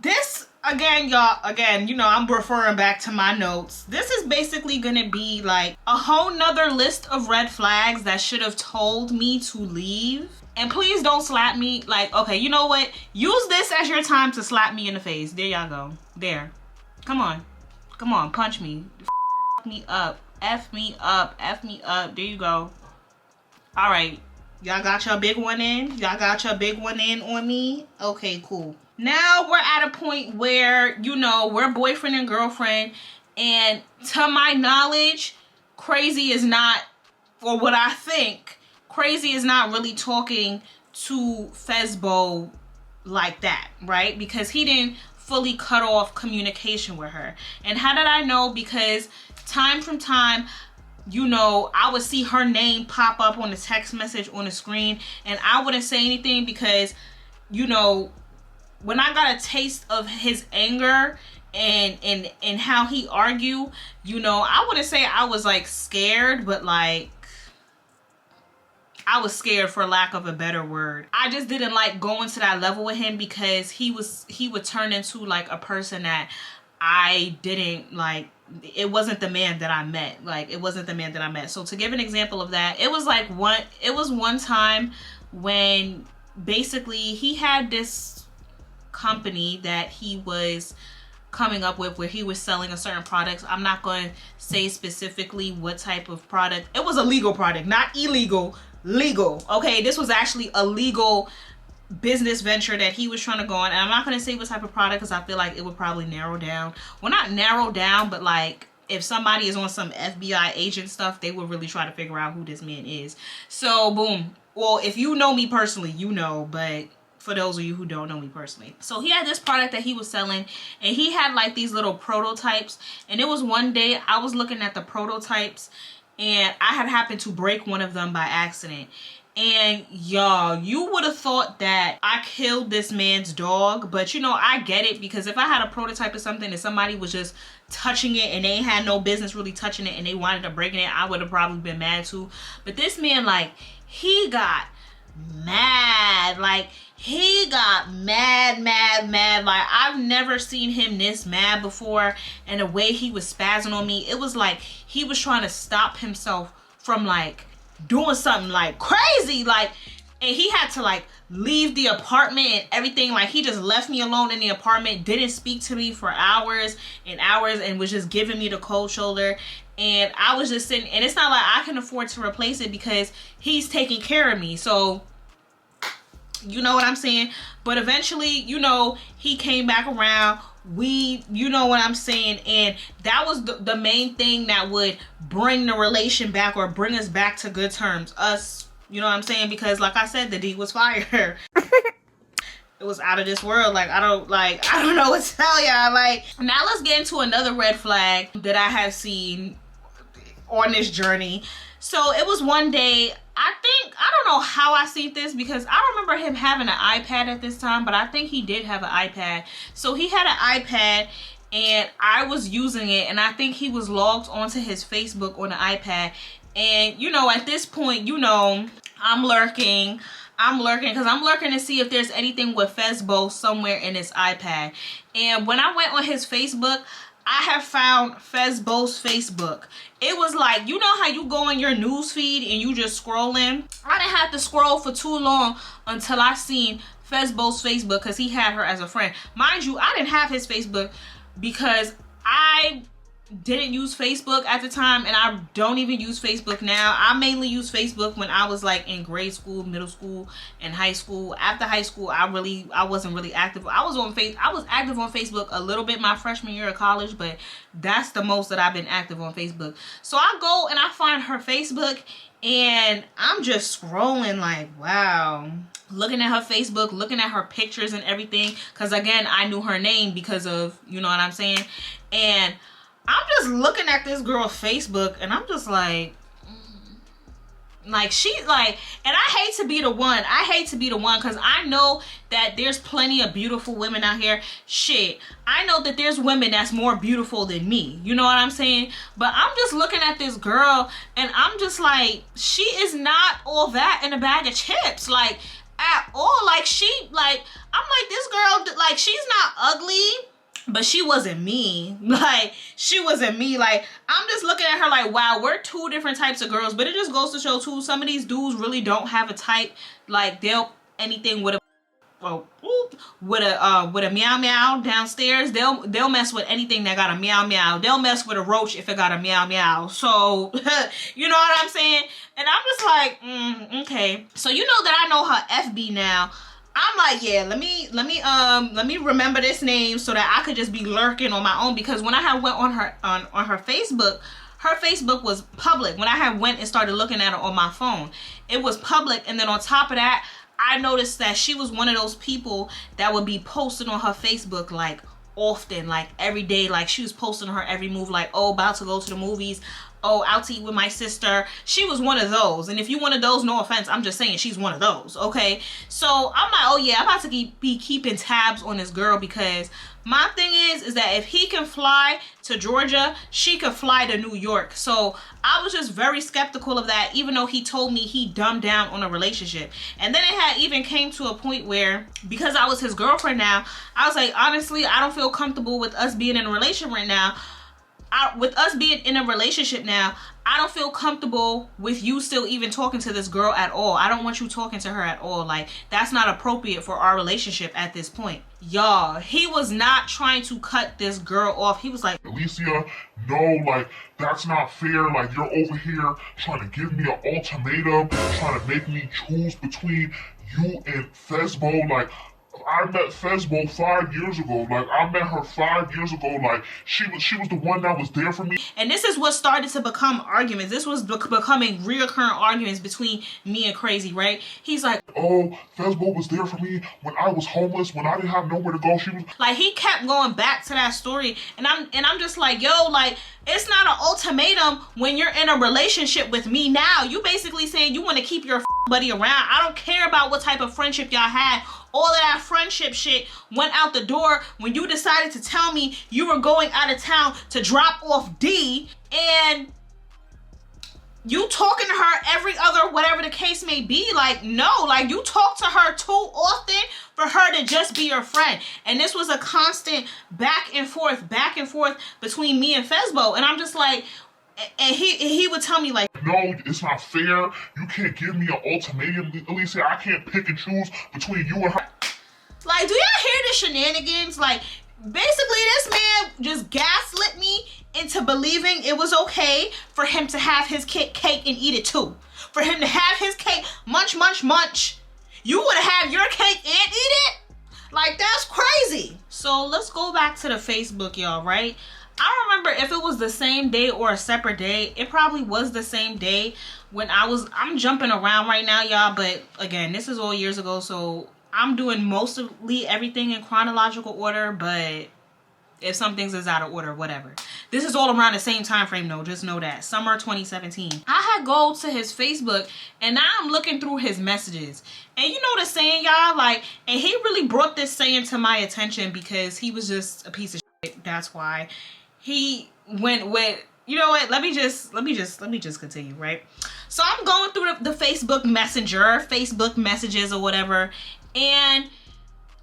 This, again, y'all, I'm referring back to my notes. This is basically gonna be like a whole nother list of red flags that should have told me to leave. And please don't slap me. Like, okay, you know what? Use this as your time to slap me in the face. There y'all go. There. Come on. Come on, punch me. F me up. F me up. F me up. There you go. All right. Y'all got your big one in? Y'all got your big one in on me? Okay, cool. Now we're at a point where, we're boyfriend and girlfriend. And to my knowledge, Crazy is not, or what I think, Crazy is not really talking to Fezbo like that, right? Because he didn't fully cut off communication with her. And how did I know? Because time from time, I would see her name pop up on the text message on the screen, and I wouldn't say anything because, when I got a taste of his anger and how he argued, I wouldn't say I was like scared, but like, I was scared, for lack of a better word. I just didn't like going to that level with him because he would turn into like a person that I didn't like. It wasn't the man that I met. Like, it wasn't the man that I met. So to give an example of that, it was one time when basically he had this company that he was coming up with where he was selling a certain product. I'm not going to say specifically what type of product. It was a legal product, not illegal. Legal. Okay, this was actually a legal business venture that he was trying to go on, and I'm not going to say what type of product because I feel like it would probably narrow down. Well, not narrow down, but like if somebody is on some FBI agent stuff, they would really try to figure out who this man is. So boom. Well, if you know me personally, but for those of you who don't know me personally, so he had this product that he was selling, and he had like these little prototypes, and it was one day I was looking at the prototypes, and I had happened to break one of them by accident. And y'all, you would have thought that I killed this man's dog, but I get it, because if I had a prototype of something and somebody was just touching it and they had no business really touching it and they wanted to break it, I would have probably been mad too. But this man, like, he got mad. Like, he got mad. Like, I've never seen him this mad before. And the way he was spazzing on me, it was like he was trying to stop himself from like doing something like crazy. Like, And he had to like leave the apartment and everything. Like he just left me alone in the apartment, didn't speak to me for hours and hours, and was just giving me the cold shoulder. And I was just sitting, and it's not like I can afford to replace it because he's taking care of me. So you know what I'm saying? But eventually, you know, he came back around. You know what I'm saying? And that was the main thing that would bring the relation back, or bring us back to good terms. Us, you know what I'm saying? Because like I said, the D was fire. It was out of this world. Like, I don't know what to tell y'all. Like, now let's get into another red flag that I have seen on this journey. So it was one day, I don't know how I seen this, because I remember him having an iPad at this time, but I think he did have an iPad. So he had an iPad and I was using it, and I think he was logged onto his Facebook on the iPad. And you know, at this point, you know, I'm lurking because I'm lurking to see if there's anything with Fesbo somewhere in his iPad. And when I went on his Facebook, I have found Fesbo's Facebook. It was like, you know how you go on your news feed and you just scrolling? I didn't have to scroll for too long until I seen Fesbo's Facebook, because he had her as a friend. Mind you, I didn't have his Facebook because I didn't use Facebook at the time, and I don't even use Facebook now. I mainly use Facebook when I was like in grade school, middle school, and high school. After high school, I wasn't really active. I was active on Facebook a little bit my freshman year of college, but that's the most that I've been active on Facebook. So I go and I find her Facebook, and I'm just scrolling like, wow, looking at her Facebook, looking at her pictures and everything, because again, I knew her name because of, you know what I'm saying? And I'm just looking at this girl's Facebook, and I'm just like she's like, and I hate to be the one. Because I know that there's plenty of beautiful women out here. Shit, I know that there's women that's more beautiful than me. You know what I'm saying? But I'm just looking at this girl, and I'm just like, she is not all that in a bag of chips. Like, at all. Like, I'm like, this girl, like, she's not ugly, but she wasn't me. Like, she wasn't me. Like, I'm just looking at her like, wow, we're two different types of girls. But it just goes to show too, some of these dudes really don't have a type. Like, they'll anything with a meow meow downstairs, they'll mess with anything that got a meow meow. They'll mess with a roach if it got a meow meow. So you know what I'm saying? And I'm just like, okay. So you know that I know her FB now. I'm like, yeah, let me remember this name so that I could just be lurking on my own. Because when I had went on her Facebook was public. When I had went and started looking at it on my phone, it was public. And then on top of that, I noticed that she was one of those people that would be posting on her Facebook like often, like every day. Like, she was posting her every move, like, oh, about to go to the movies, oh, out to eat with my sister. She was one of those. And if you one of those, no offense, I'm just saying she's one of those, okay? So I'm like, oh yeah, I'm about to be keeping tabs on this girl, because my thing is that if he can fly to Georgia, she could fly to New York. So I was just very skeptical of that, even though he told me he dumbed down on a relationship. And then it had even came to a point where, because I was his girlfriend now, I was like, honestly, I don't feel comfortable with us being in a relationship right now. With us being in a relationship now, I don't feel comfortable with you still even talking to this girl at all. I don't want you talking to her at all. Like, that's not appropriate for our relationship at this point. Y'all, he was not trying to cut this girl off. He was like, Alicia, no, like, that's not fair. Like, you're over here trying to give me an ultimatum, trying to make me choose between you and Fesbo. Like, I met Fesbo 5 years ago. Like, I met her 5 years ago. Like, she was the one that was there for me. And this is what started to become arguments. This was becoming reoccurring arguments between me and Crazy, right? He's like, oh, Fesbo was there for me when I was homeless, when I didn't have nowhere to go. She was like, he kept going back to that story, and I'm just like, yo, like, it's not an ultimatum when you're in a relationship with me now. You basically saying you want to keep your buddy around. I don't care about what type of friendship y'all had. All of that friendship shit went out the door when you decided to tell me you were going out of town to drop off D, and you talking to her every other, whatever the case may be. Like, no, like, you talk to her too often for her to just be your friend. And this was a constant back and forth between me and Fesbo. And I'm just like, and he would tell me like, no, it's not fair. You can't give me an ultimatum, Alicia. I can't pick and choose between you and her. Like, do y'all hear the shenanigans? Like, basically, this man just gaslit me into believing it was okay for him to have his cake and eat it too. For him to have his cake, munch, munch, munch. You would have your cake and eat it? Like, that's crazy. So let's go back to the Facebook, y'all, right? I don't remember if it was the same day or a separate day. It probably was the same day when I'm jumping around right now, y'all. But again, this is all years ago, so I'm doing mostly everything in chronological order, but if some things is out of order, whatever. This is all around the same time frame though, just know that. Summer 2017. I had go to his Facebook and now I'm looking through his messages. And you know the saying, y'all, like, and he really brought this saying to my attention because he was just a piece of shit. That's why he went with, you know what, let me just continue, right? So I'm going through the Facebook Messenger, Facebook messages or whatever, and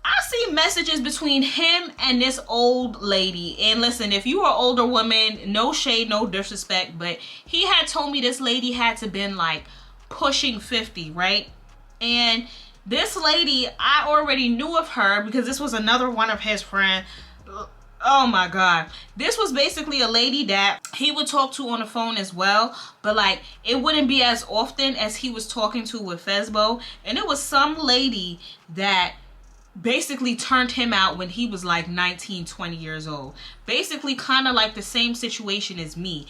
I see messages between him and this old lady. And listen, if you are an older woman, no shade, no disrespect, but he had told me this lady had to been like pushing 50, right? And this lady, I already knew of her because this was another one of his friends. Oh my God. This was basically a lady that he would talk to on the phone as well. But like, it wouldn't be as often as he was talking to with Fesbo. And it was some lady that basically turned him out when he was like 19, 20 years old. Basically kind of like the same situation as me.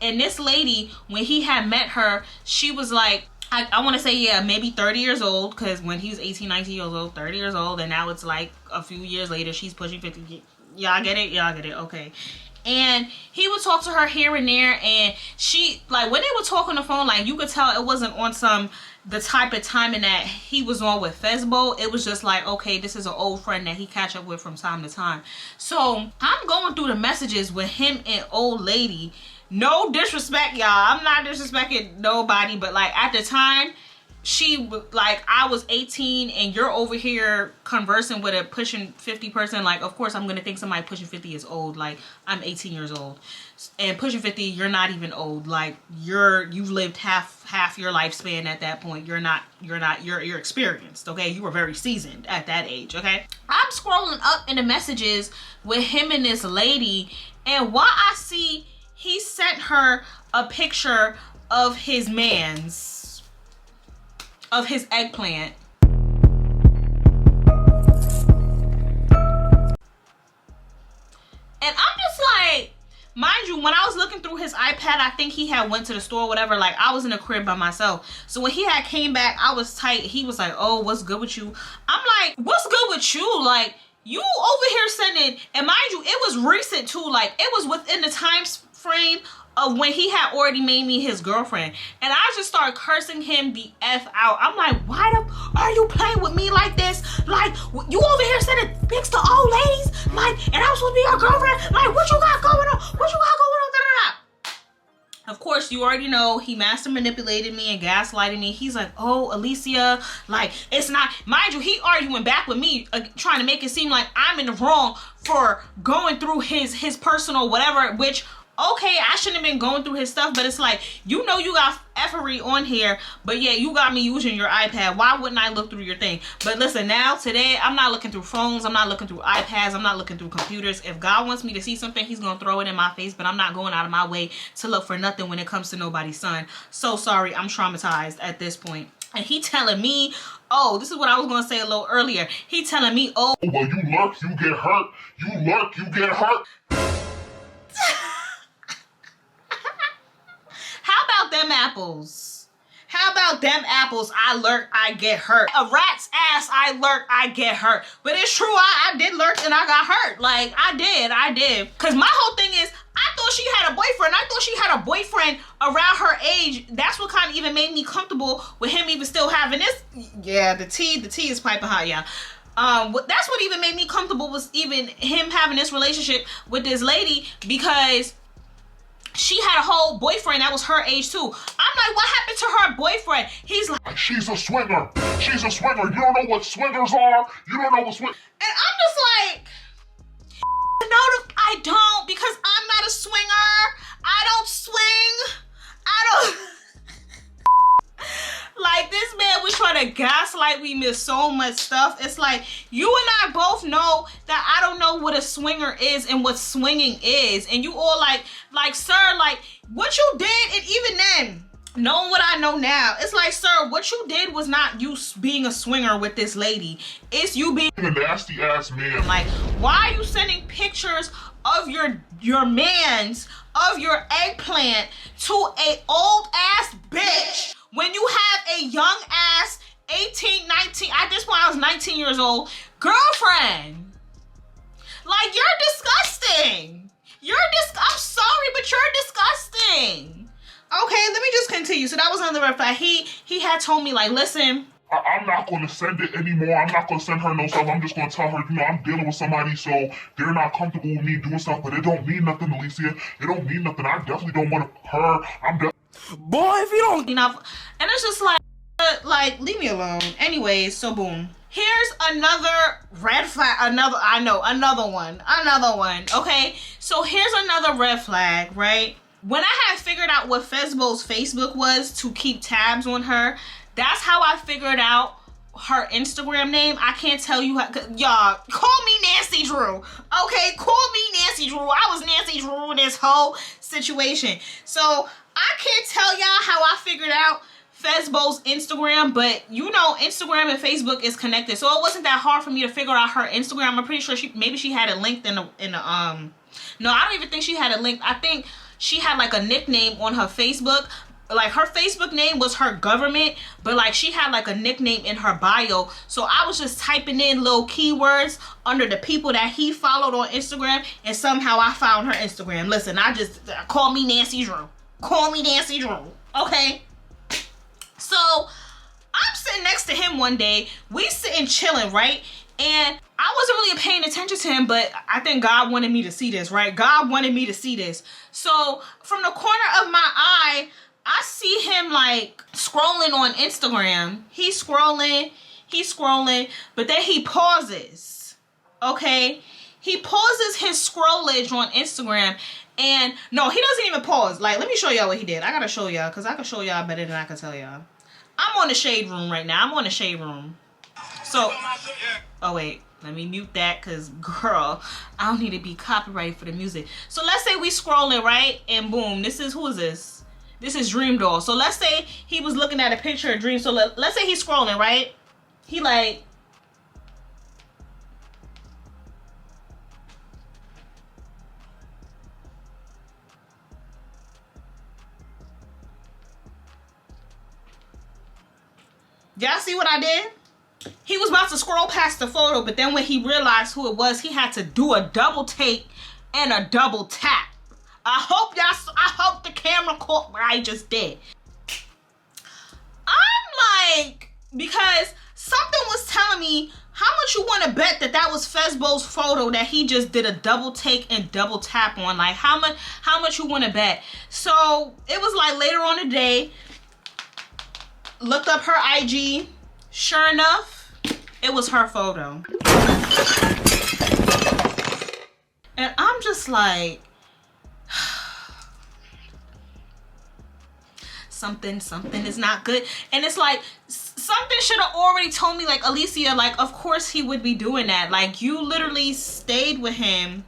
And this lady, when he had met her, she was like, I want to say, yeah, maybe 30 years old, because when he was 18, 19 years old, 30 years old, and now it's like a few years later, she's pushing 50. Y'all get it? Y'all get it? Okay. And he would talk to her here and there, and she, like, when they would talk on the phone, like, you could tell it wasn't on the type of timing that he was on with Fesbo. It was just like, okay, this is an old friend that he catch up with from time to time. So I'm going through the messages with him and old lady. No disrespect, y'all. I'm not disrespecting nobody, but like at the time, she, like, I was 18 and you're over here conversing with a pushing 50 person. Like, of course I'm gonna think somebody pushing 50 is old. Like, I'm 18 years old, and pushing 50, you're not even old. Like, you've lived half your lifespan at that point. You're experienced, okay? You were very seasoned at that age, okay? I'm scrolling up in the messages with him and this lady, and while I see he sent her a picture of his eggplant. And I'm just like, mind you, when I was looking through his iPad, I think he had went to the store or whatever. Like, I was in the crib by myself. So when he had came back, I was tight. He was like, oh, what's good with you? I'm like, what's good with you? Like, you over here sending, and mind you, it was recent too. Like, it was within the time frame of when he had already made me his girlfriend. And I just started cursing him the F out. I'm like, why the are you playing with me like this? Like, you over here sending pics to old ladies? Like, and I'm supposed to be your girlfriend? Like, what you got going on? What you got going on? Da-da-da. Of course, you already know he master manipulated me and gaslighted me. He's like, oh, Alicia, like, it's not, mind you, he arguing back with me, trying to make it seem like I'm in the wrong for going through his personal whatever, which, okay, I shouldn't have been going through his stuff, but it's like, you know, you got effery on here, but yeah, you got me using your iPad. Why wouldn't I look through your thing? But listen, now, today, I'm not looking through phones. I'm not looking through iPads. I'm not looking through computers. If God wants me to see something, he's going to throw it in my face, but I'm not going out of my way to look for nothing when it comes to nobody's son. So sorry, I'm traumatized at this point. And he telling me, oh, this is what I was going to say a little earlier. He telling me, oh, well, you lurk, you get hurt. You lurk, you get hurt. How about them apples? How about them apples? I lurk, I get hurt. A rat's ass, I lurk, I get hurt. But it's true, I did lurk and I got hurt. Like, I did. Because my whole thing is, I thought she had a boyfriend. I thought she had a boyfriend around her age. That's what kind of even made me comfortable with him even still having this. Yeah, the tea is piping hot, yeah. That's what even made me comfortable, was even him having this relationship with this lady, because she had a whole boyfriend that was her age too. I'm like, what happened to her boyfriend? He's like, she's a swinger. She's a swinger. You don't know what swingers are. You don't know what swingers. and I'm just like, no, I don't, because I'm not a swinger. I don't swing. I don't. to gaslight me with so much stuff. It's like, you and I both know that I don't know what a swinger is and what swinging is. And you all like, sir, like, what you did, and even then, knowing what I know now, it's like, sir, what you did was not you being a swinger with this lady. It's you being a nasty ass man. Like, why are you sending pictures of your mans, of your eggplant, to a old ass bitch when you have a young ass 18, 19, at this point I was 19 years old, girlfriend? Like, you're disgusting. I'm sorry, but you're disgusting. Okay, let me just continue. So that was another red flag. He had told me, like, listen, I'm not going to send it anymore. I'm not going to send her no stuff. I'm just going to tell her, you know, I'm dealing with somebody, so they're not comfortable with me doing stuff, but it don't mean nothing, Alicia. It don't mean nothing. I definitely don't want her. Boy, if you don't... enough. And it's just like, leave me alone. Anyways, so boom. Here's another red flag. Another one. Okay, so here's another red flag, right? When I had figured out what Fezbo's Facebook was to keep tabs on her, that's how I figured out her Instagram name. I can't tell you how, y'all, call me Nancy Drew. Okay, call me Nancy Drew. I was Nancy Drew in this whole situation. So I can't tell y'all how I figured out Fezbo's Instagram, but you know Instagram and Facebook is connected, so it wasn't that hard for me to figure out her Instagram. I'm pretty sure maybe she had it linked in the no, I don't even think she had it linked. I think she had like a nickname on her Facebook. Like, her Facebook name was her government, but like she had like a nickname in her bio. So I was just typing in little keywords under the people that he followed on Instagram, and somehow I found her Instagram. Listen, call me Nancy Drew. Call me Nancy Drew. Okay. So I'm sitting next to him one day. We sitting chilling, right? And I wasn't really paying attention to him, but I think God wanted me to see this, right? God wanted me to see this. So from the corner of my eye, I see him like scrolling on Instagram. He's scrolling, but then he pauses, okay? He pauses his scrollage on Instagram, and no, he doesn't even pause. Like, let me show y'all what he did. I gotta show y'all, because I can show y'all better than I can tell y'all. I'm on the shade room right now. I'm on the shade room. So, oh wait, let me mute that, because girl, I don't need to be copyrighted for the music. So let's say we scrolling, right? And boom, who is this? This is Dream Doll. So let's say he was looking at a picture of Dream. So let's say he's scrolling, right? He like, y'all see what I did? He was about to scroll past the photo, but then when he realized who it was, he had to do a double take and a double tap. I hope the camera caught what I just did. I'm like, because something was telling me, how much you want to bet that was Fezbo's photo that he just did a double take and double tap on? Like, how much you want to bet? So it was like later on in the day, looked up her IG. Sure enough, it was her photo. And I'm just like, something is not good. And it's like, something should have already told me, like, Alicia, like, of course he would be doing that. Like, you literally stayed with him,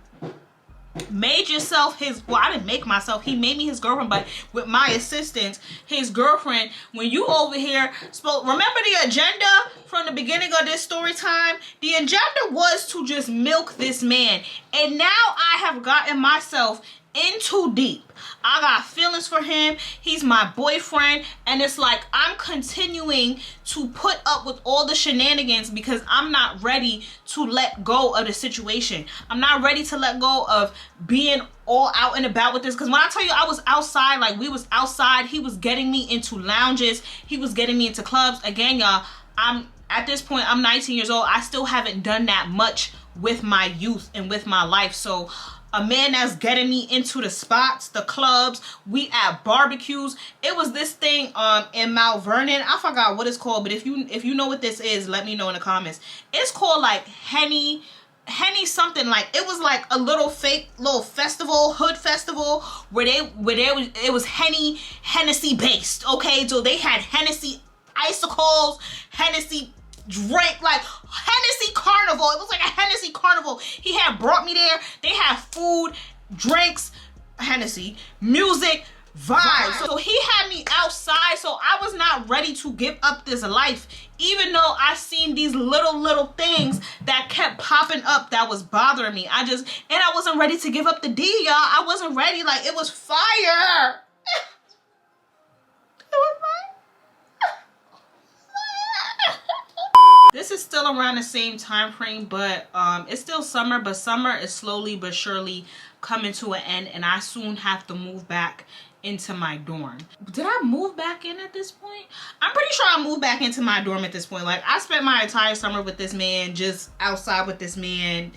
made yourself his, well, I didn't make myself, he made me his girlfriend, but with my assistance, his girlfriend. When you over here remember the agenda from the beginning of this story time? The agenda was to just milk this man, and now I have gotten myself in too deep. I got feelings for him. He's my boyfriend, and it's like I'm continuing to put up with all the shenanigans because I'm not ready to let go of the situation. I'm not ready to let go of being all out and about with this, because when I tell you I was outside, like we was outside, he was getting me into lounges, he was getting me into clubs. Again, y'all, at this point I'm 19 years old. I still haven't done that much with my youth and with my life. So a man that's getting me into the spots, the clubs, we at barbecues. It was this thing in Mount Vernon. I forgot what it's called, but if you know what this is, let me know in the comments. It's called like Henny something. Like, it was like a little fake little festival, hood festival, where it was Hennessy based. Okay, so they had Hennessy icicles, Hennessy drink, like Hennessy Carnival. It was like a Hennessy Carnival. He had brought me there. They had food, drinks, Hennessy, music, vibes. So he had me outside, so I was not ready to give up this life, even though I seen these little things that kept popping up that was bothering me. And I wasn't ready to give up the D, y'all. I wasn't ready. Like, it was fire. It was fire. This is still around the same time frame, but it's still summer, but summer is slowly but surely coming to an end, and I soon have to move back into my dorm. Did I move back in at this point? I'm pretty sure I moved back into my dorm at this point. Like, I spent my entire summer with this man, just outside with this man,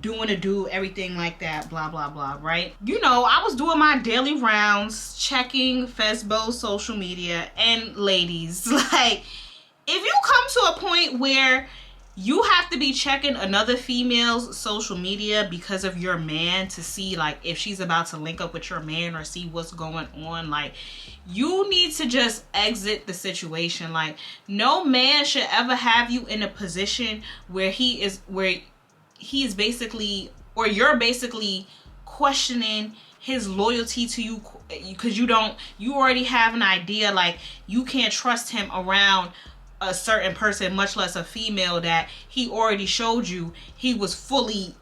doing everything like that, blah blah blah, right? You know, I was doing my daily rounds, checking Fesbo's social media. And ladies, like, if you come to a point where you have to be checking another female's social media because of your man to see, like, if she's about to link up with your man or see what's going on, like, you need to just exit the situation. Like, no man should ever have you in a position where he is basically, or you're basically questioning his loyalty to you, because you already have an idea, like, you can't trust him around a certain person, much less a female that he already showed you he was fully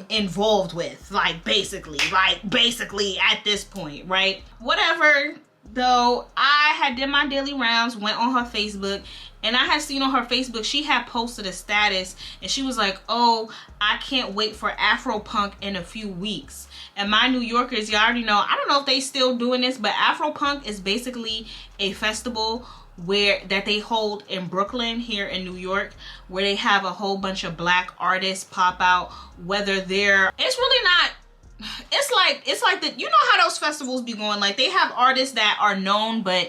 involved with, like basically at this point, right? Whatever. Though, I had did my daily rounds, went on her Facebook, and I had seen on her Facebook she had posted a status, and she was like, oh, I can't wait for Afropunk in a few weeks. And my New Yorkers, you already know, I don't know if they still doing this, but Afropunk is basically a festival that they hold in Brooklyn here in New York, where they have a whole bunch of black artists pop out, whether they're, it's really not, it's like the, you know how those festivals be going, like they have artists that are known but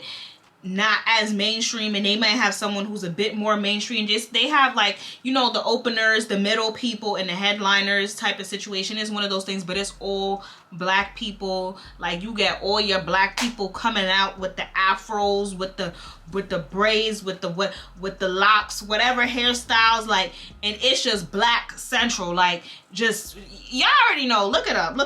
not as mainstream, and they might have someone who's a bit more mainstream. Just, they have, like, you know, the openers, the middle people, and the headliners type of situation. Is one of those things, but it's all black people. Like, you get all your black people coming out with the afros, with the braids, with the locks, whatever hairstyles, like, and it's just black central. Like, just, y'all already know. Look it up.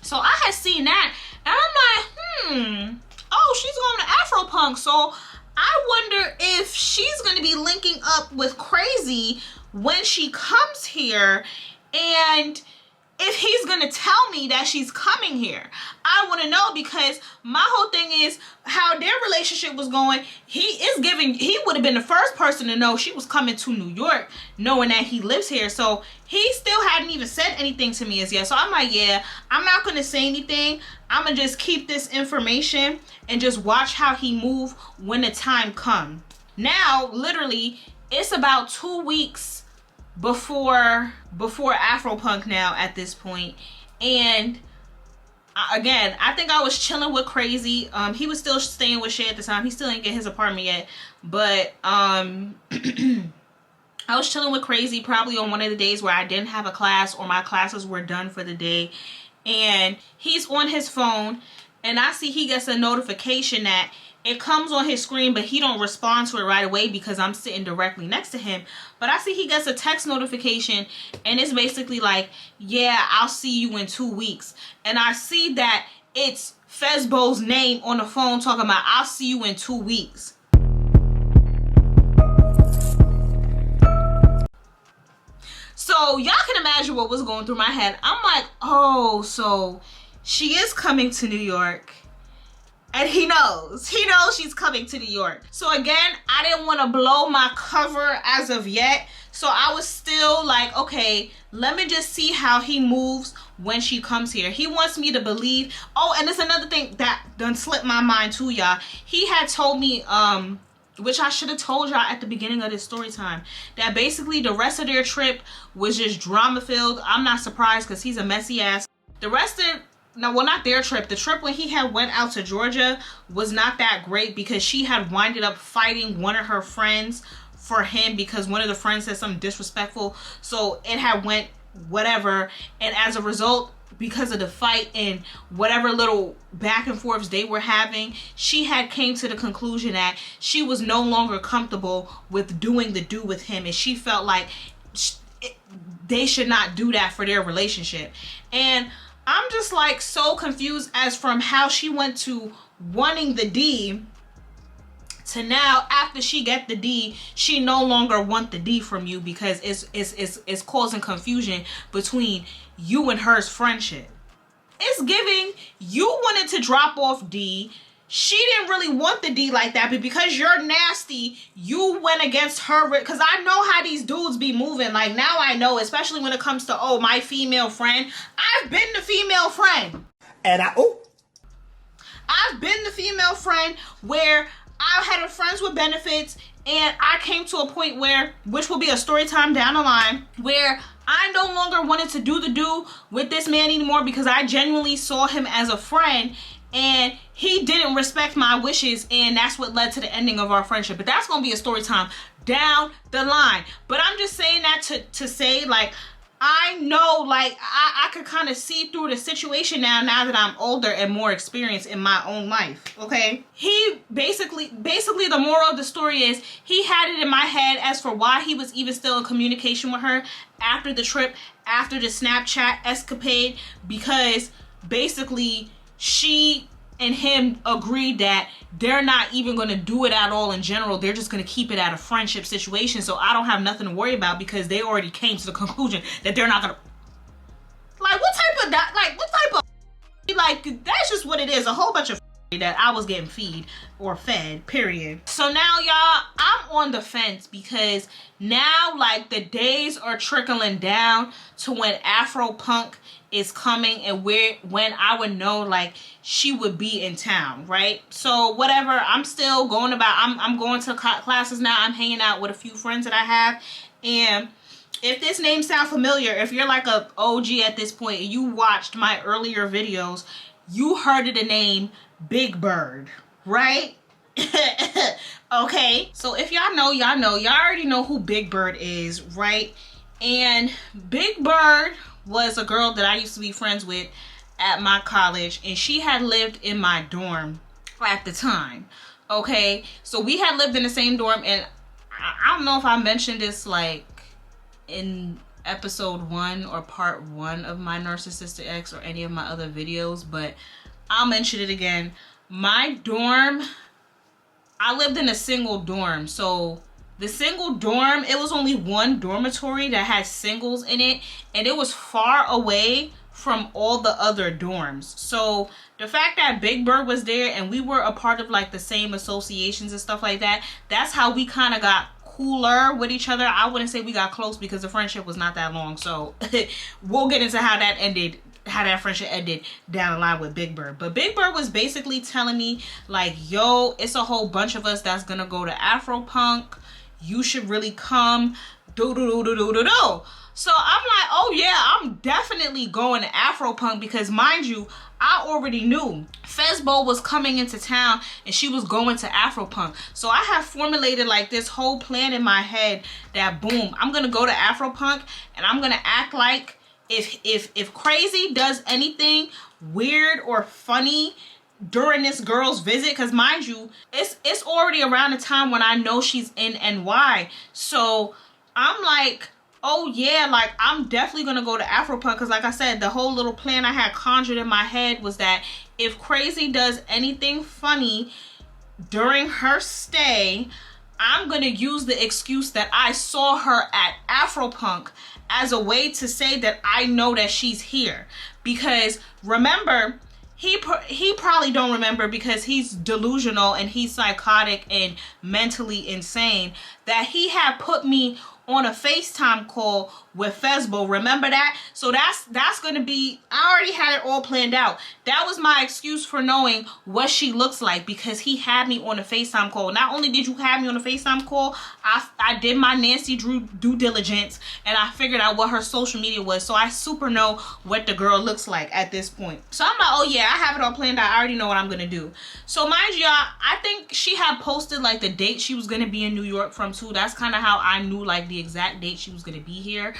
So I had seen that, and I'm like, oh, she's going to Afropunk. So I wonder if she's going to be linking up with Crazy when she comes here, and if he's going to tell me that she's coming here. I want to know, because my whole thing is how their relationship was going. He would have been the first person to know she was coming to New York, knowing that he lives here. So he still hadn't even said anything to me as yet. So I'm like, yeah, I'm not going to say anything. I'm going to just keep this information and just watch how he move when the time comes. Now, literally, it's about 2 weeks before Afropunk now at this point. And again, I think I was chilling with Crazy. He was still staying with Shay at the time. He still didn't get his apartment yet, but I was chilling with Crazy probably on one of the days where I didn't have a class or my classes were done for the day, and he's on his phone, and I see he gets a notification that it comes on his screen, but he don't respond to it right away because I'm sitting directly next to him. But I see he gets a text notification, and it's basically like, yeah, I'll see you in 2 weeks. And I see that it's Fesbo's name on the phone talking about, I'll see you in 2 weeks. So y'all can imagine what was going through my head. I'm like, oh, so she is coming to New York. And he knows she's coming to New York. So again, I didn't want to blow my cover as of yet. So I was still like, okay, let me just see how he moves when she comes here. He wants me to believe. Oh, and there's another thing that done slipped my mind too, y'all. He had told me, which I should have told y'all at the beginning of this story time, that basically the rest of their trip was just drama filled. I'm not surprised, because he's a messy ass. The rest of, no, well, not their trip. The trip when he had went out to Georgia was not that great, because she had winded up fighting one of her friends for him because one of the friends said something disrespectful. So it had went whatever, and as a result, because of the fight and whatever little back and forths they were having, she had came to the conclusion that she was no longer comfortable with doing the do with him, and she felt like they should not do that for their relationship. And I'm just like so confused as from how she went to wanting the D to now, after she get the D, she no longer want the D from you because it's causing confusion between you and her's friendship. It's giving you wanted to drop off D. She didn't really want the D like that, but because you're nasty, you went against her. Because I know how these dudes be moving. Like, now I know, especially when it comes to, oh, my female friend. I've been the female friend. And I've been the female friend where I had a friends with benefits, and I came to a point where, which will be a story time down the line, where I no longer wanted to do the do with this man anymore because I genuinely saw him as a friend, and he didn't respect my wishes, and that's what led to the ending of our friendship. But that's gonna be a story time down the line. But I'm just saying that to say, like, I know, like, I could kind of see through the situation now that I'm older and more experienced in my own life, okay? He basically the moral of the story is he had it in my head as for why he was even still in communication with her after the trip, after the Snapchat escapade, because basically she and him agreed that they're not even going to do it at all in general. They're just going to keep it at a friendship situation. So I don't have nothing to worry about because they already came to the conclusion that they're not going to. Like, what type of, that's just what it is. A whole bunch of that I was getting fed, period. So now, y'all, I'm on the fence because now, like, the days are trickling down to when Afro Punk is coming and when I would know, like, she would be in town, right? So whatever, I'm still going about, I'm going to classes now. I'm hanging out with a few friends that I have, and if this name sounds familiar, if you're like a OG at this point and you watched my earlier videos, you heard of the name Big Bird, right? Okay, so if y'all know, y'all already know who Big Bird is, right? And Big Bird was a girl that I used to be friends with at my college, and she had lived in my dorm at the time, okay? So we had lived in the same dorm, and I don't know if I mentioned this, like, in episode 1 or part 1 of my Narcissistic Ex or any of my other videos, but I'll mention it again. My dorm, I lived in a single dorm, so the single dorm, it was only one dormitory that had singles in it, and it was far away from all the other dorms. So the fact that Big Bird was there and we were a part of, like, the same associations and stuff like that, that's how we kind of got cooler with each other. I wouldn't say we got close because the friendship was not that long, so we'll get into how that ended, how that friendship ended down the line with Big Bird. But Big Bird was basically telling me, like, yo, it's a whole bunch of us that's gonna go to Afro Punk. You should really come. So I'm like, oh yeah, I'm definitely going to Afro Punk because, mind you, I already knew Fezbo was coming into town and she was going to Afro Punk. So I have formulated, like, this whole plan in my head that, boom, I'm gonna go to Afro Punk and I'm gonna act like if Crazy does anything weird or funny during this girl's visit, because mind you, it's already around the time when I know she's in NY, so I'm like, oh yeah, like, I'm definitely gonna go to Afro Punk, because like I said, the whole little plan I had conjured in my head was that if Crazy does anything funny during her stay, I'm gonna use the excuse that I saw her at Afro Punk as a way to say that I know that she's here. Because remember, he probably don't remember because he's delusional and he's psychotic and mentally insane, that he had put me on a FaceTime call with Fezbo. Remember that? So that's going to be, I already had it all planned out. That was my excuse for knowing what she looks like, because he had me on a FaceTime call. Not only did you have me on a FaceTime call, I did my Nancy Drew due diligence and I figured out what her social media was. So I super know what the girl looks like at this point. So I'm like, oh yeah, I have it all planned out. I already know what I'm going to do. So mind you, I think she had posted, like, the date she was going to be in New York from too. That's kind of how I knew, like, the exact date she was going to be here.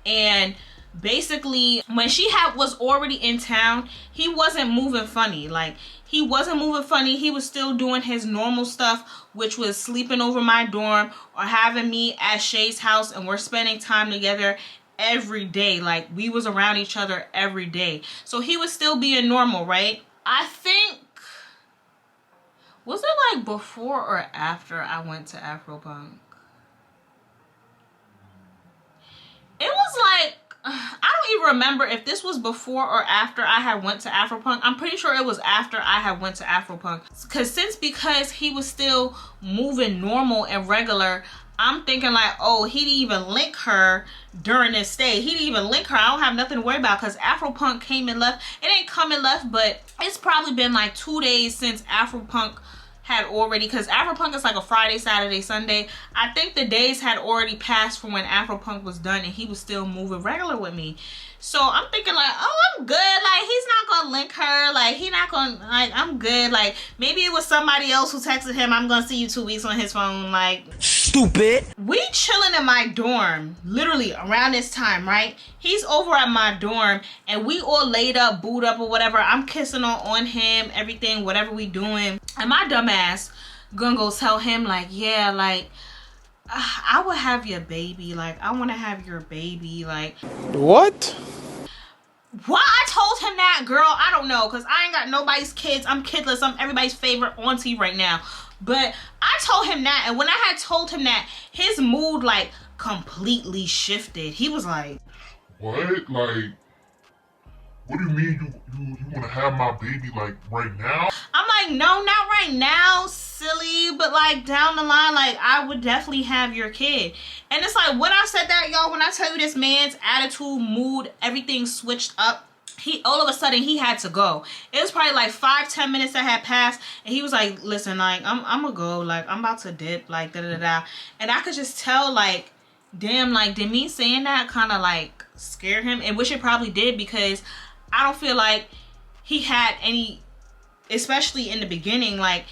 And basically when she was already in town, he wasn't moving funny. Like, he wasn't moving funny. He was still doing his normal stuff, which was sleeping over my dorm or having me at Shay's house, and we're spending time together every day. Like, we was around each other every day. So he was still being normal, right? I think, was it like before or after I went to Afropunk? It was like, I don't even remember if this was before or after I had went to Afropunk. I'm pretty sure it was after I had went to Afropunk. Because he was still moving normal and regular, I'm thinking like, oh, he didn't even link her during this stay. He didn't even link her. I don't have nothing to worry about because Afropunk came and left. It ain't come and left, but it's probably been like 2 days since Afropunk had already, because Afropunk is like a Friday, Saturday, Sunday. I think the days had already passed from when Afropunk was done and he was still moving regular with me. So I'm thinking like, oh, I'm good. Like, he's not gonna link her. Like, he not gonna, like, I'm good. Like, maybe it was somebody else who texted him, I'm gonna see you 2 weeks on his phone. Like, Stupid. we chilling in my dorm literally around this time, right? He's over at my dorm and we all laid up, booed up or whatever. I'm kissing on him, everything, whatever we doing. And my dumb ass gonna go tell him like, yeah, like, I would have your baby. Like, I want to have your baby. Like, What? why I told him that, girl, I don't know, because I ain't got nobody's kids. I'm kidless. I'm everybody's favorite auntie right now. But I told him that, and when I had told him that, his mood like completely shifted. He was like, What? Like, what do you mean you want to have my baby like right now? I'm like, no, not right now, silly, but like down the line, like I would definitely have your kid. And it's like, when I said that, y'all, when I tell you this man's attitude, mood, everything switched up. He, all of a sudden, he had to go. It was probably like 5-10 minutes that had passed, and he was like, listen, like, I'm gonna go, like, I'm about to dip, like, da-da-da-da. And I could just tell, like, damn, like, did me saying that kind of, like, scare him? And which it probably did, because I don't feel like he had any, especially in the beginning, like,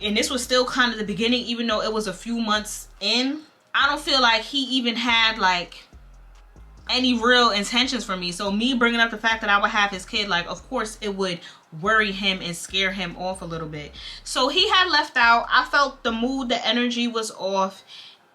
and this was still kind of the beginning, even though it was a few months in, I don't feel like he even had, like, any real intentions for me. So me bringing up the fact that I would have his kid, like, of course it would worry him and scare him off a little bit. So he had left out. I felt the mood, the energy was off.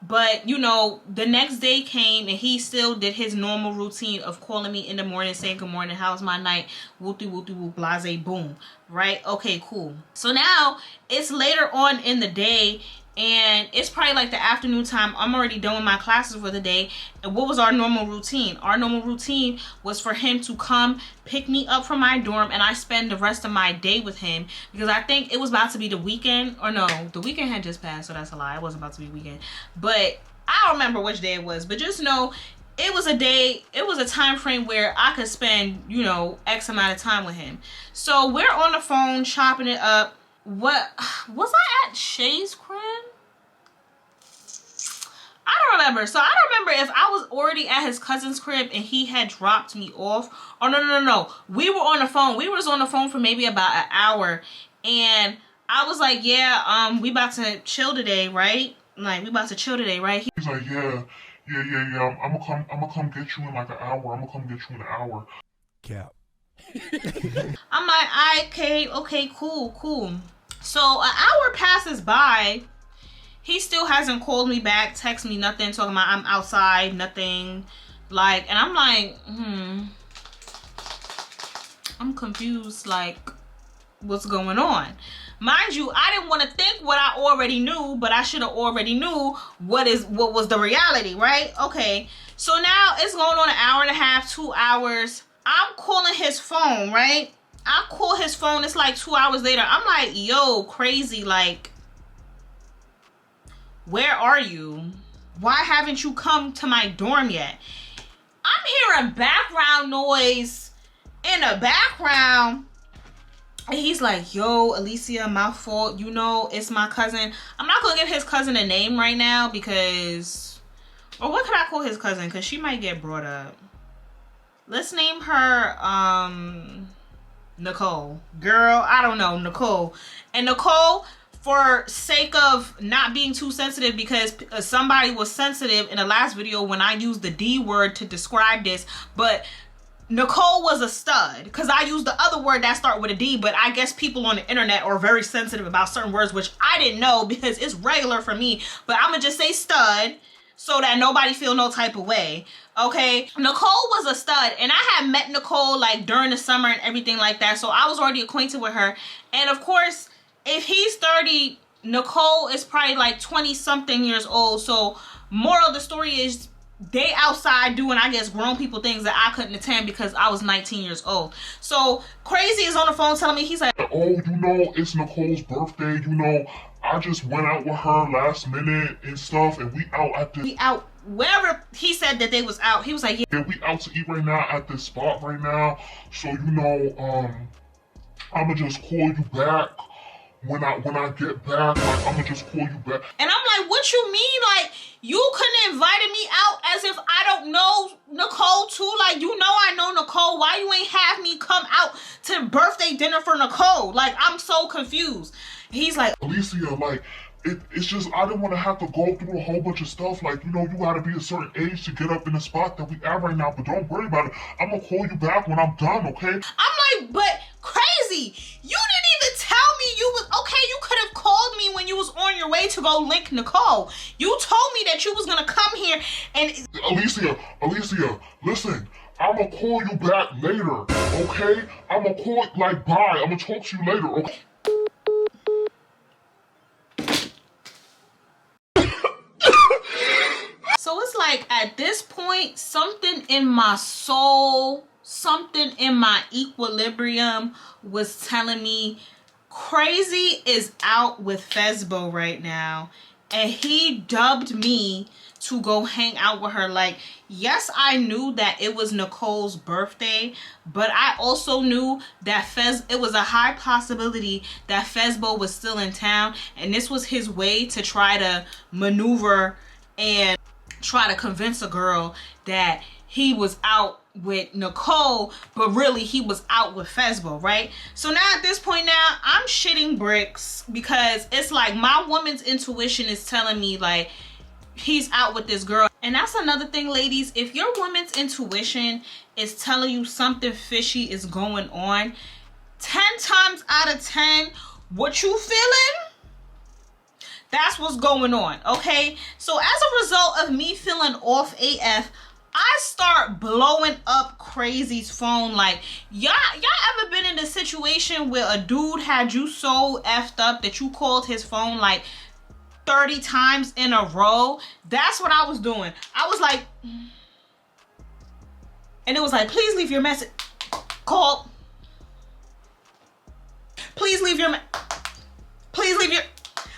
But, you know, the next day came and he still did his normal routine of calling me in the morning, saying good morning, how's my night, whoopty whoopty whoop, blase, boom, right? Okay, cool. So now it's later on in the day, and it's probably like the afternoon time. I'm already done with my classes for the day. And what was our normal routine? Our normal routine was for him to come pick me up from my dorm, and I spend the rest of my day with him, because I think it was about to be the weekend. Or no, the weekend had just passed, so that's a lie. It wasn't about to be weekend. But I don't remember which day it was. But just know it was a day, it was a time frame where I could spend, you know, X amount of time with him. So we're on the phone chopping it up. What was I at Shay's crib? I don't remember. So I don't remember if I was already at his cousin's crib and he had dropped me off. Oh, no. We were on the phone. We was on the phone for maybe about an hour. And I was like, yeah, we about to chill today, right? Like, we about to chill today, right? He's like, yeah. I'm gonna come get you in like an hour. I'm gonna come get you in an hour. Cap. I'm like, okay, cool. So an hour passes by. He still hasn't called me back, text me, nothing, talking about I'm outside, nothing. Like, and I'm like, I'm confused, like, what's going on? Mind you, I didn't want to think what I already knew, but I should have already knew what was the reality, right? Okay, so now it's going on an hour and a half, 2 hours. I'm calling his phone, right? I call his phone, it's like 2 hours later. I'm like, yo, crazy, like, where are you? Why haven't you come to my dorm yet? I'm hearing background noise in the background. And he's like, yo, Alicia, my fault. You know, it's my cousin. I'm not going to give his cousin a name right now because... Or what could I call his cousin? Because she might get brought up. Let's name her, Nicole. Girl, I don't know, Nicole. And Nicole, for sake of not being too sensitive, because somebody was sensitive in the last video when I used the D word to describe this, but Nicole was a stud, because I used the other word that start with a D, but I guess people on the internet are very sensitive about certain words, which I didn't know because it's regular for me, but I'm gonna just say stud so that nobody feel no type of way. Okay, Nicole was a stud, and I had met Nicole like during the summer and everything like that, so I was already acquainted with her. And of course, if he's 30, Nicole is probably like 20 something years old. So moral of the story is they outside doing, I guess, grown people things that I couldn't attend because I was 19 years old. So Crazy is on the phone telling me, he's like, oh, you know, it's Nicole's birthday, you know, I just went out with her last minute and stuff, and we out at the... We out wherever he said that they was out. He was like, yeah, we out to eat right now at this spot right now. So, you know, I'ma just call you back when I get back. Like, I'ma just call you back. And I'm like, what you mean? Like, you couldn't invited me out as if I don't know Nicole too? Like, you know I know Nicole. Why you ain't have me come out to birthday dinner for Nicole? Like, I'm so confused. He's like, Alicia, like, it's just, I didn't want to have to go through a whole bunch of stuff. Like, you know, you gotta be a certain age to get up in the spot that we at right now, but don't worry about it. I'm gonna call you back when I'm done, okay? I'm like, but Crazy, you didn't even tell me you was, okay, you could have called me when you was on your way to go link Nicole. You told me that you was gonna come here and... Alicia, listen. I'm gonna call you back later, okay? I'm gonna call, like, bye. I'm gonna talk to you later, okay? So it's like, at this point, something in my soul, something in my equilibrium was telling me Crazy is out with Fesbo right now, and he dubbed me to go hang out with her. Like, yes, I knew that it was Nicole's birthday, but I also knew that it was a high possibility that Fesbo was still in town, and this was his way to try to maneuver and try to convince a girl that he was out with Nicole, but really he was out with Fesbo, right? So now at this point now, I'm shitting bricks, because it's like my woman's intuition is telling me like he's out with this girl. And that's another thing, ladies. If your woman's intuition is telling you something fishy is going on, 10 times out of 10, what you feeling? That's what's going on, okay? So as a result of me feeling off AF, I start blowing up Crazy's phone. Like, y'all ever been in a situation where a dude had you so effed up that you called his phone like 30 times in a row? That's what I was doing. I was like, and it was like, please leave your message. Call. Please leave your please leave your,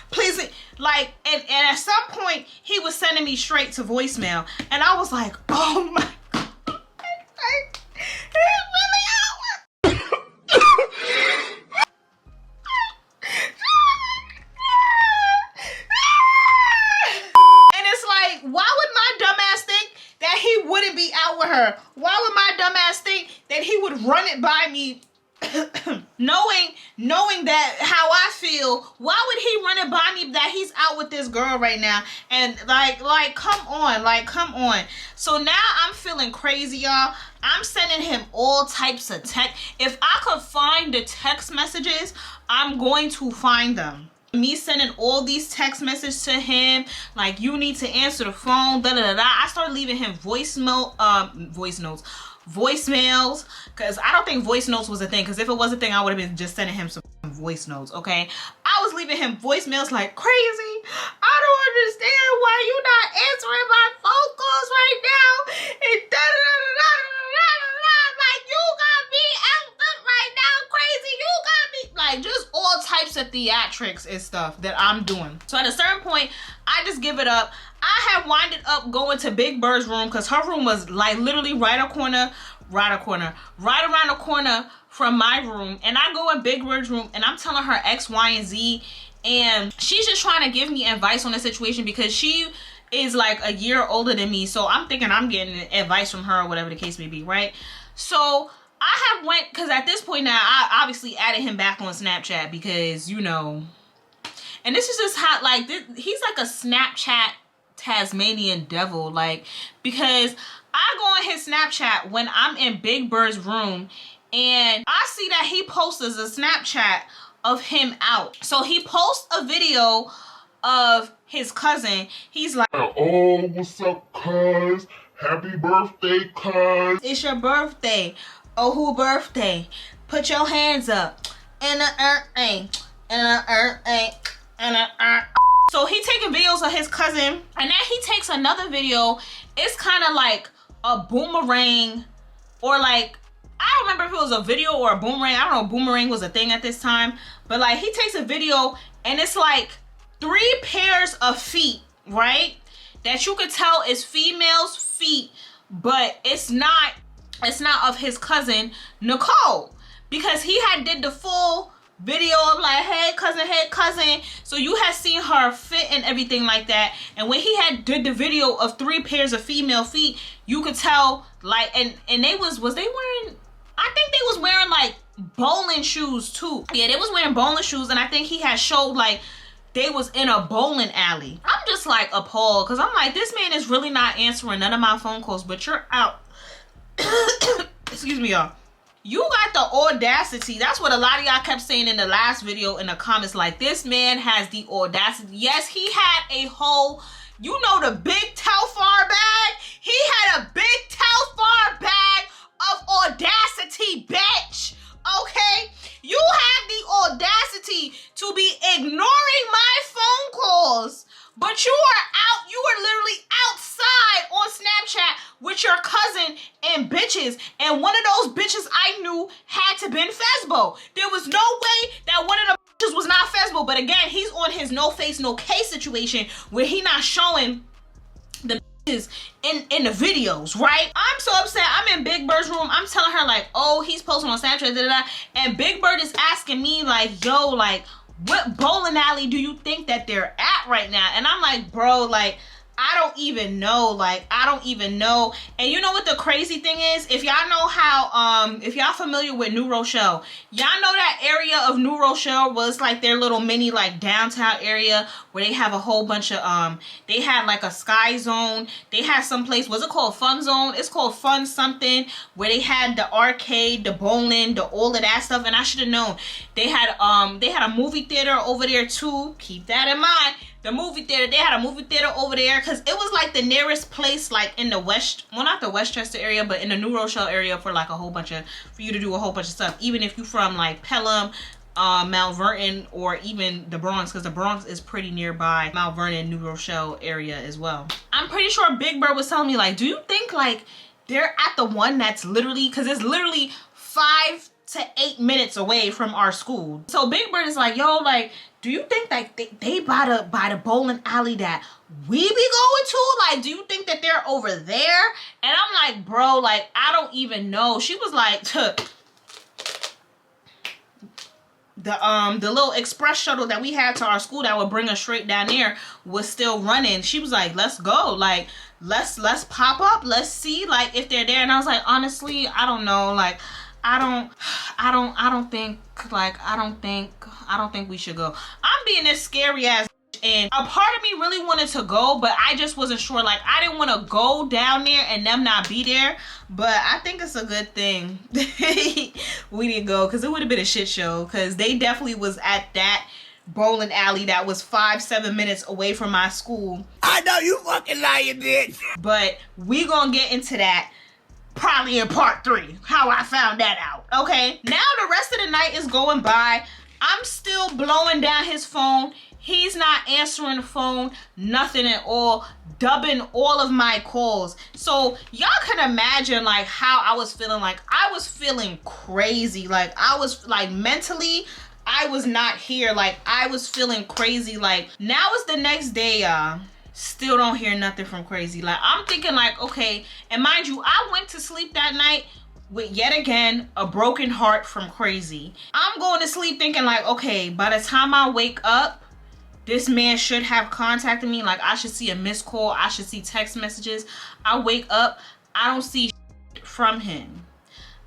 please leave. Like, and at some point he was sending me straight to voicemail, and I was like, oh my god, he's really out. And it's like, why would my dumbass think that he wouldn't be out with her? Why would my dumbass think that he would run it by me? knowing that how I feel, why would he run it by me that he's out with this girl right now? And like come on. So now I'm feeling crazy, y'all. I'm sending him all types of text. If I could find the text messages, I'm going to find them. Me sending all these text messages to him, like, you need to answer the phone, da da da da. I started leaving him voicemails, because I don't think voice notes was a thing, because if it was a thing, I would have been just sending him some voice notes, okay? I was leaving him voicemails like, Crazy, I don't understand why you not answering my phone calls right now, and da da da da da da da da, like, you got me out up right now, Crazy, you got me, like, just all types of theatrics and stuff that I'm doing. So at a certain point, I just give it up. I had winded up going to Big Bird's room, because her room was like literally right around the corner from my room. And I go in Big Bird's room and I'm telling her X, Y, and Z. And she's just trying to give me advice on the situation, because she is like a year older than me. So I'm thinking I'm getting advice from her or whatever the case may be, right? So I have went, because at this point now, I obviously added him back on Snapchat, because, you know. And this is just how, like, he's like a Snapchat Tasmanian devil, like, because I go on his Snapchat when I'm in Big Bird's room and I see that he posts a Snapchat of him out. So he posts a video of his cousin. He's like, oh, what's up, cuz? Happy birthday, cuz. It's your birthday. Oh, who birthday? Put your hands up. And so he taking videos of his cousin, and then he takes another video. It's kind of like a boomerang, or like, I don't remember if it was a video or a boomerang. I don't know, boomerang was a thing at this time, but like he takes a video and it's like 3 pairs of feet, right? That you could tell is female's feet, but it's not of his cousin Nicole, because he had did the full video of like, hey cousin, so you had seen her fit and everything like that. And when he had did the video of 3 pairs of female feet, you could tell, like, and they was they wearing, I think they was wearing like bowling shoes too. Yeah, they was wearing bowling shoes, and I think he had showed like they was in a bowling alley. I'm just like appalled, because I'm like, this man is really not answering none of my phone calls, but you're out. Excuse me, y'all. You got the audacity. That's what a lot of y'all kept saying in the last video in the comments, like, this man has the audacity. Yes, he had a whole, you know, the big Telfar bag. He had a big Telfar bag of audacity, bitch. Okay? You have the audacity to be ignoring my phone calls, but you are literally outside on Snapchat with your cousin and bitches, and one of those bitches I knew had to been Fesbo. There was no way that one of the bitches was not Fesbo, but again, he's on his no face, no case situation where he not showing the bitches in the videos, right? I'm so upset. I'm in Big Bird's room. I'm telling her like, oh, he's posting on Snapchat, and Big Bird is asking me like, yo, like, what bowling alley do you think that they're at right now? And I'm like, bro, like, I don't even know. Like, I don't even know. And you know what the crazy thing is? If y'all know how, if y'all familiar with New Rochelle, y'all know that area of New Rochelle was like their little mini, like, downtown area where they have a whole bunch of, they had like a Sky Zone. They had some place, was it called Fun Zone? It's called Fun something, where they had the arcade, the bowling, all of that stuff. And I should have known. They had a movie theater over there too. Keep that in mind. The movie theater, they had a movie theater over there, because it was like the nearest place, like in the West, well, not the Westchester area, but in the New Rochelle area for like for you to do a whole bunch of stuff. Even if you from like Pelham, Mount Vernon, or even the Bronx, because the Bronx is pretty nearby Mount Vernon, New Rochelle area as well. I'm pretty sure Big Bird was telling me like, do you think like they're at the one that's literally, because it's literally 5 to 8 minutes away from our school. So Big Bird is like, yo, like, do you think like they by the bowling alley that we be going to? Like, do you think that they're over there? And I'm like, bro, like, I don't even know. She was like, the little express shuttle that we had to our school that would bring us straight down there was still running. She was like, let's go, like, let's pop up, let's see like if they're there. And I was like, honestly, I don't know, like, I don't think we should go. I'm being this scary ass, and a part of me really wanted to go, but I just wasn't sure. Like, I didn't want to go down there and them not be there. But I think it's a good thing we didn't go, because it would have been a shit show, because they definitely was at that bowling alley that was 5-7 minutes away from my school. I know you fucking lying, bitch. But we gonna get into that probably in part 3, how I found that out. Okay, now the rest of the night is going by. I'm still blowing down his phone. He's not answering the phone, nothing at all, dubbing all of my calls. So y'all can imagine like how I was feeling. Like, I was feeling crazy. Like, I was like mentally, I was not here. Like, I was feeling crazy. Like, now it's the next day, y'all. Still don't hear nothing from Crazy. Like, I'm thinking like, okay, and mind you, I went to sleep that night with yet again a broken heart from Crazy. I'm going to sleep thinking like, okay, by the time I wake up, this man should have contacted me. Like, I should see a missed call, I should see text messages. I wake up, I don't see shit from him.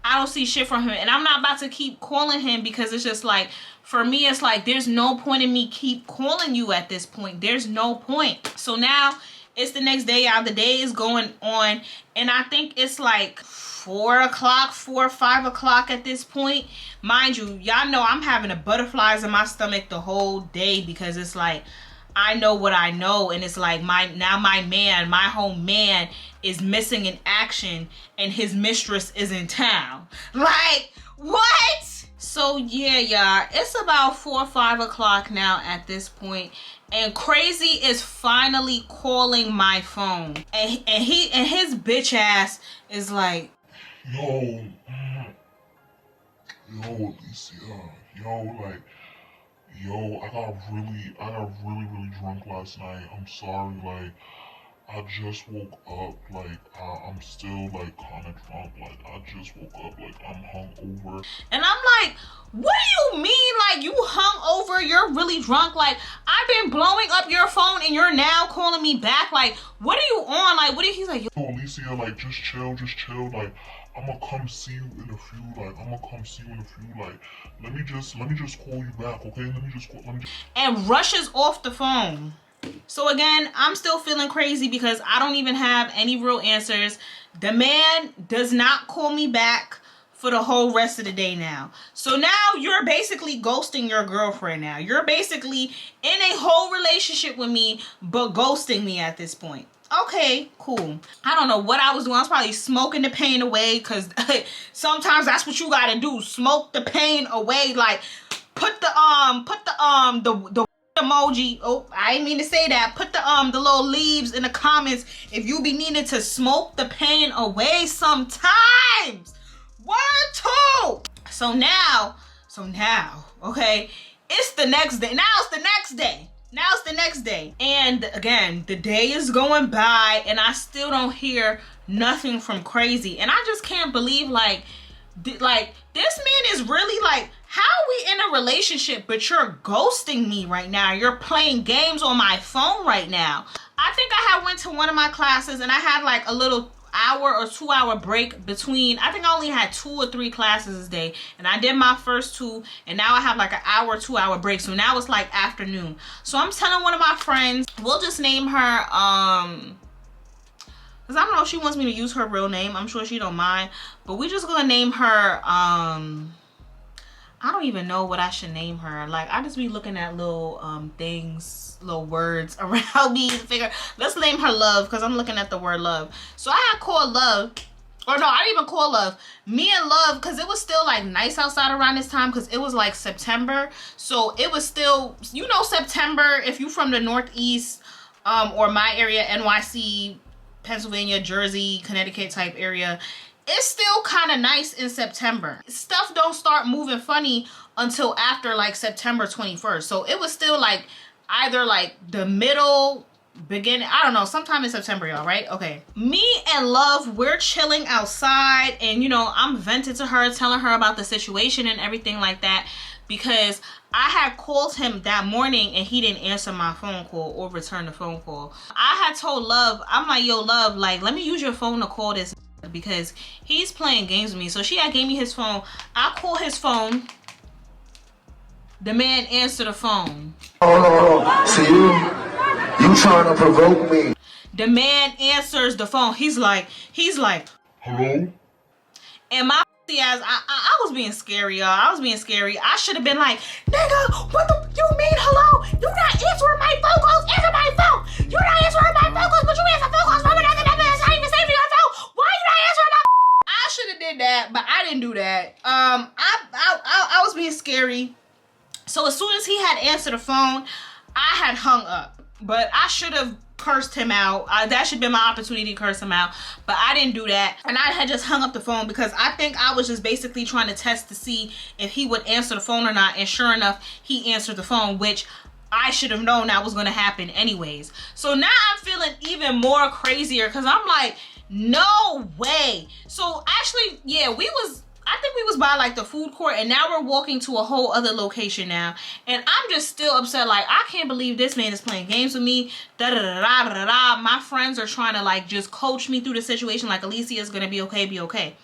I don't see shit from him. And I'm not about to keep calling him because it's just like, for me, it's like, there's no point in me keep calling you at this point. There's no point. So now it's the next day out. The day is going on. And I think it's like 4 o'clock, 4 or 5 o'clock at this point. Mind you, y'all know I'm having the butterflies in my stomach the whole day because it's like, I know what I know, and it's like my home man is missing in action and his mistress is in town. Like, what? So yeah, y'all, it's about 4 or 5 o'clock now at this point, and Crazy is finally calling my phone, and his bitch ass is like, yo, Alicia, I got really drunk last night. I'm sorry, like, I just woke up, like, I'm still, like, kind of drunk, like, I just woke up, like, I'm hungover. And I'm like, what do you mean, like, you hungover, you're really drunk? Like, I've been blowing up your phone and you're now calling me back, like, what are you on? Like, what are he's like, yo, Alicia, like, just chill, like, I'm gonna come see you in a few, like, let me just call you back, okay? And rushes off the phone. So again, I'm still feeling crazy because I don't even have any real answers. The man does not call me back for the whole rest of the day now. So now you're basically ghosting your girlfriend now. You're basically in a whole relationship with me, but ghosting me at this point. Okay, cool. I don't know what I was doing. I was probably smoking the pain away because sometimes that's what you gotta do. Smoke the pain away. Like, put the emoji. Oh, I didn't mean to say that. Put the little leaves in the comments if you be needing to smoke the pain away sometimes. Word too. So now, okay, it's the next day. Now it's the next day. And again, the day is going by and I still don't hear nothing from Crazy. And I just can't believe, like this man is really like, how are we in a relationship but you're ghosting me right now? You're playing games on my phone right now. I think I had went to one of my classes and I had like a little hour or 2 hour break between. I think I only had 2 or 3 classes this day, and I did my first 2, and now I have like an hour, 2 hour break. So now it's like afternoon. So I'm telling one of my friends, we'll just name her because I don't know if she wants me to use her real name. I'm sure she don't mind, but we just gonna name her I don't even know what I should name her. Like, I just be looking at little things, little words around me to figure. Let's name her Love, because I'm looking at the word love. So I had called Love, or no, I didn't even call Love. Me and Love, because it was still like nice outside around this time, because it was like September. So it was still, you know, September, if you from the Northeast or my area, NYC, Pennsylvania, Jersey, Connecticut type area, it's still kind of nice in September. Stuff don't start moving funny until after like September 21st. So it was still like either like the middle, beginning, I don't know, sometime in September, y'all, right? Okay. Me and Love, we're chilling outside and, you know, I'm venting to her, telling her about the situation and everything like that, because I had called him that morning and he didn't answer my phone call or return the phone call. I had told Love, I'm like, yo, Love, like, let me use your phone to call this because he's playing games with me. So she had gave me his phone. I call his phone. The man answered the phone. Oh, so you trying to provoke me? The man answers the phone. He's like, hello? And my ass, I was being scary, y'all. I was being scary. I should have been like, nigga, what the you mean hello? You not answering my phone calls? Answer my phone. You not answering my phone calls, but you answer phone calls from another number that's not even saved in your phone. Why you not answering my? I should have did that, but I didn't do that. I was being scary. So as soon as he had answered the phone, I had hung up. But I should have cursed him out. That should have been my opportunity to curse him out. But I didn't do that. And I had just hung up the phone because I think I was just basically trying to test to see if he would answer the phone or not. And sure enough, he answered the phone, which I should have known that was going to happen anyways. So now I'm feeling even more crazier because I'm like, no way. So actually, yeah, I think we was by like the food court and now we're walking to a whole other location now. And I'm just still upset. Like, I can't believe this man is playing games with me. Da-da-da-da-da-da. My friends are trying to like just coach me through the situation. Like, Alicia is going to be okay, be okay.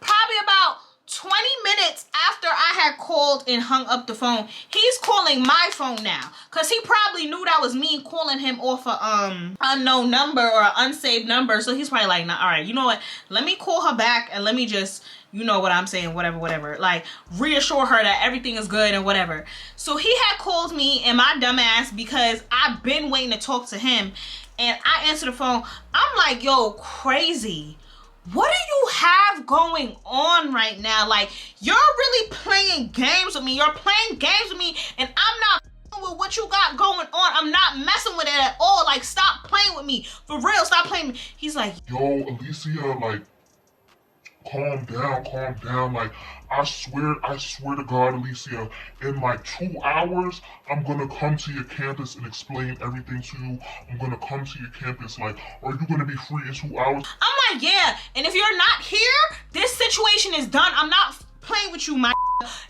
probably about 20 minutes after I had called and hung up the phone, he's calling my phone now. Because he probably knew that was me calling him off a unknown number or an unsaved number. So he's probably like, nah, all right, you know what? Let me call her back and let me just, you know what I'm saying, whatever. Like, reassure her that everything is good and whatever. So he had called me and my dumb ass because I've been waiting to talk to him. And I answered the phone. I'm like, yo, crazy. What do you have going on right now? Like, you're really playing games with me. You're playing games with me, and I'm not with what you got going on. I'm not messing with it at all. Like, stop playing with me. For real, stop playing with me. He's like, yo, Alicia, like, calm down. Like, I swear to God, Alicia, in like 2 hours, I'm gonna come to your campus and explain everything to you. I'm gonna come to your campus. Like, are you gonna be free in 2 hours? I'm like, yeah. And if you're not here, this situation is done. I'm not playing with you, my.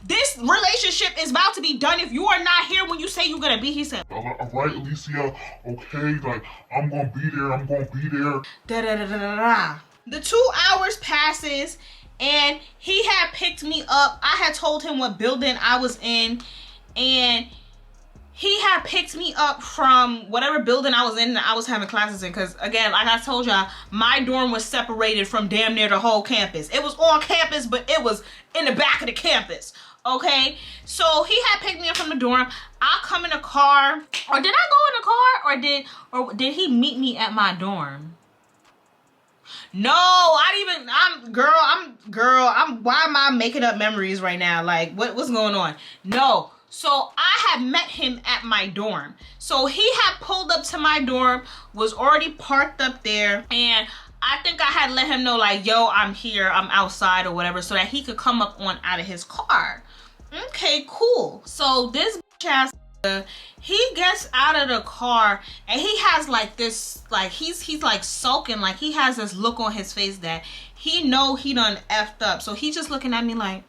This relationship is about to be done if you are not here when you say you're gonna be. He said, all right, Alicia, okay, like, I'm gonna be there. The 2 hours passes and he had picked me up. I had told him what building I was in, and he had picked me up from whatever building I was in that I was having classes in. Because again, like I told y'all, my dorm was separated from damn near the whole campus. It was on campus, but it was in the back of the campus. Okay, so he had picked me up from the dorm. I come in a car, or did I go in a car, or did he meet me at my dorm? No, why am I making up memories right now? Like, what's going on? No. So I had met him at my dorm. So he had pulled up to my dorm, was already parked up there, and I think I had let him know, like, yo, I'm here, I'm outside or whatever, so that he could come up on out of his car. Okay, cool. So this bitch ass, he gets out of the car and he has like this, like he's like sulking, like he has this look on his face that he know he done effed up. So he just looking at me like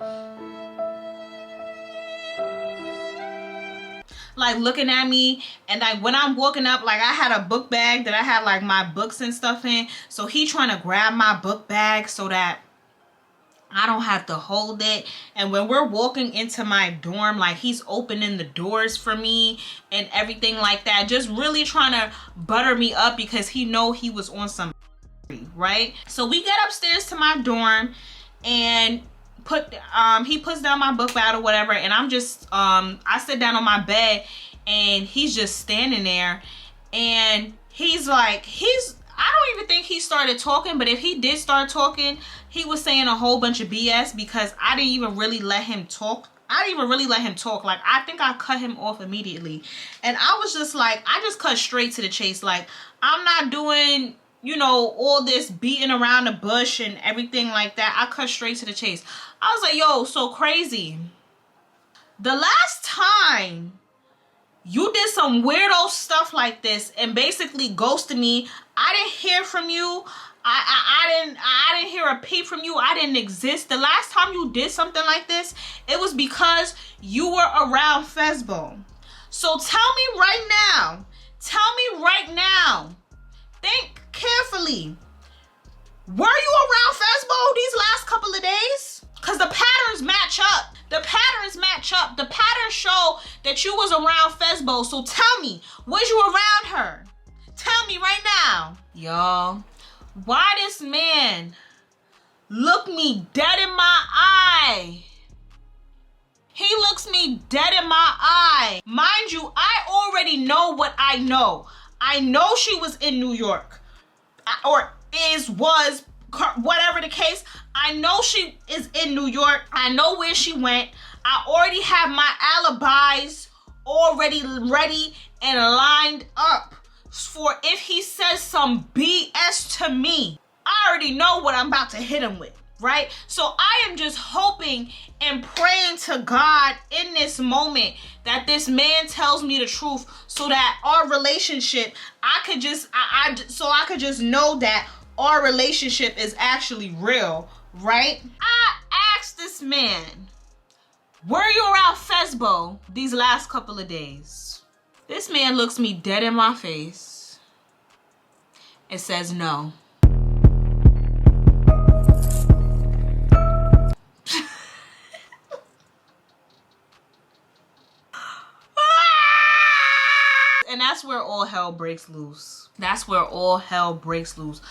looking at me. And like when I'm walking up, like I had a book bag that I had like my books and stuff in, so he trying to grab my book bag so that I don't have to hold it. And when we're walking into my dorm, like he's opening the doors for me and everything like that, just really trying to butter me up because he know he was on some, right? So we get upstairs to my dorm and he puts down my book bag or whatever, and I'm just I sit down on my bed and he's just standing there, and he's like, I don't even think he started talking, but if he did start talking, he was saying a whole bunch of BS because I didn't even really let him talk. Like, I think I cut him off immediately. And I was just like, I just cut straight to the chase. Like, I'm not doing, you know, all this beating around the bush and everything like that. I cut straight to the chase. I was like, yo, so crazy. The last time you did some weirdo stuff like this and basically ghosted me, I didn't hear from you. I didn't hear a peep from you. I didn't exist. The last time you did something like this, it was because you were around Fesbo. So tell me right now, think carefully. Were you around Fesbo these last couple of days? Because the patterns match up. The patterns show that you was around Fesbo. So tell me, was you around her? Tell me right now. Y'all, why this man look me dead in my eye? He looks me dead in my eye. Mind you, I already know what I know. I know she was in New York. Or was, whatever the case. I know she is in New York. I know where she went. I already have my alibis already ready and lined up for if he says some BS to me. I already know what I'm about to hit him with, right? So I am just hoping and praying to God in this moment that this man tells me the truth, so that our relationship, I could just know that our relationship is actually real, right? I asked this man, were you around Fesbo these last couple of days? This man looks me dead in my face and says no. And that's where all hell breaks loose. That's where all hell breaks loose.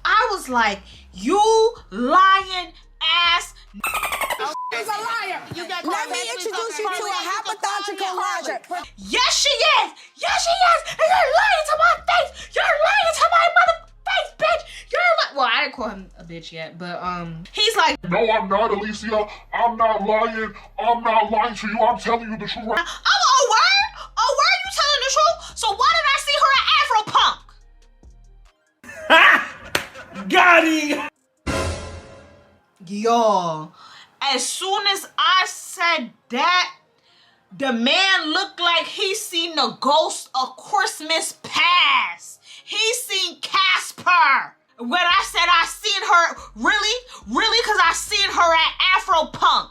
I was like, you lying ass. He's a liar. Let me introduce you to a hypothetical logic. Yes, she is. Yes, she is. And you're lying to my face. You're lying to my mother face, bitch. You're well, I didn't call him a bitch yet, but he's like, No, I'm not, Alicia. I'm not lying. I'm not lying to you. I'm telling you the truth. oh, a word? A word? You telling the truth? So why did I see her at Afro Punk? Got him. Y'all, as soon as I said that, the man looked like he seen the ghost of Christmas past. He seen Casper. When I said I seen her, really, because I seen her at Afro Punk.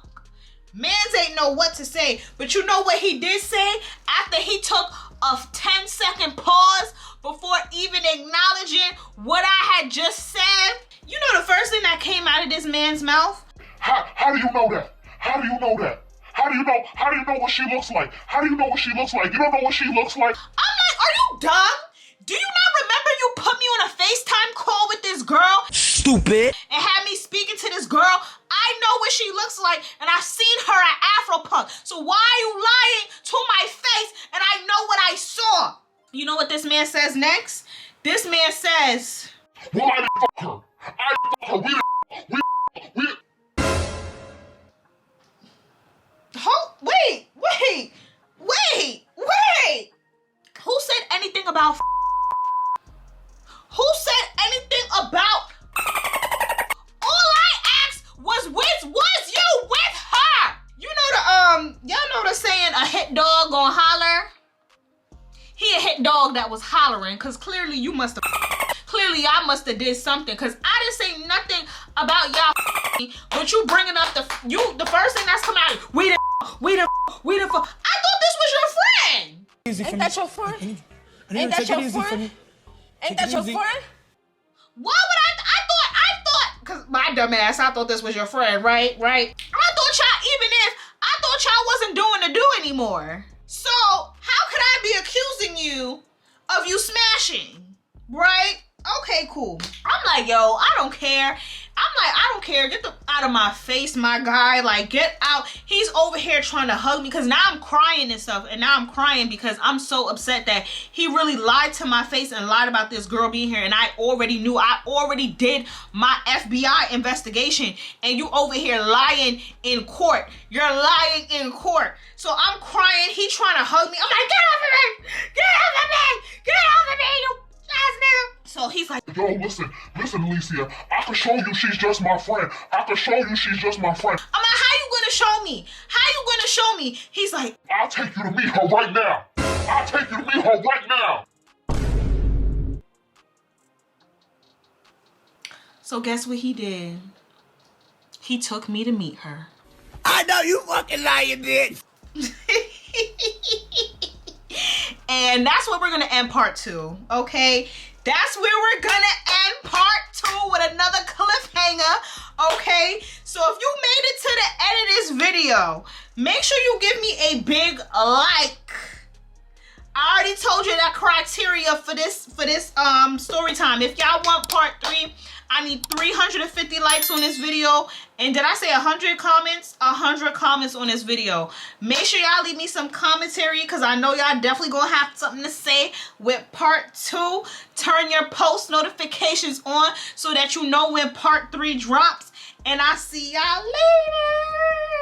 Mans ain't know what to say, but you know what he did say after he took a 10-second pause before even acknowledging what I had just said? You know the first thing that came out of this man's mouth? How do you know that? How do you know that? How do you know what she looks like? How do you know what she looks like? You don't know what she looks like? I'm like, are you dumb? Do you not remember you put me on a FaceTime call with this girl? Stupid. And had me speaking to this girl? I know what she looks like, and I've seen her at Afro Punk. So why are you lying to my face? And I know what I saw. You know what this man says next? This man says, Well, I didn't fuck her. I didn't fuck her. We Wait. Who said anything about Who said anything about All I asked was you with her? You know y'all know the saying, a hit dog gonna holler? He a hit dog that was hollering, cause clearly y'all must have did something, cause I didn't say nothing about y'all, but you bringing up the first thing that's coming out, we the I thought this was your friend. Ain't that your friend? Ain't that your friend? Ain't that your friend? Why would I thought, cause my dumb ass, I thought this was your friend, right? I thought y'all wasn't doing the do anymore. So how could I be accusing you of you smashing, right? Okay, cool. I'm like, yo, I don't care. Get out of my face, my guy. Like, get out. He's over here trying to hug me because now I'm crying and stuff. And now I'm crying because I'm so upset that he really lied to my face and lied about this girl being here. And I already knew. I already did my FBI investigation. And you over here lying in court. You're lying in court. So I'm crying. He trying to hug me. I'm like, get off of me. Get off of me. Get off of me, you ass nigga. So he's like, Yo, listen, Alicia. I can show you she's just my friend. I'm like, how you gonna show me? He's like, I'll take you to meet her right now. So guess what he did? He took me to meet her. I know you fucking lying, bitch. And that's where we're gonna end part 2, okay? That's where we're gonna end part 2 with another cliffhanger, okay? So if you made it to the end of this video, make sure you give me a big like. I already told you that criteria for this story time. If y'all want part 3, I need 350 likes on this video. And did I say 100 comments? 100 comments on this video. Make sure y'all leave me some commentary because I know y'all definitely gonna have something to say with part 2. Turn your post notifications on so that you know when part 3 drops. And I'll see y'all later.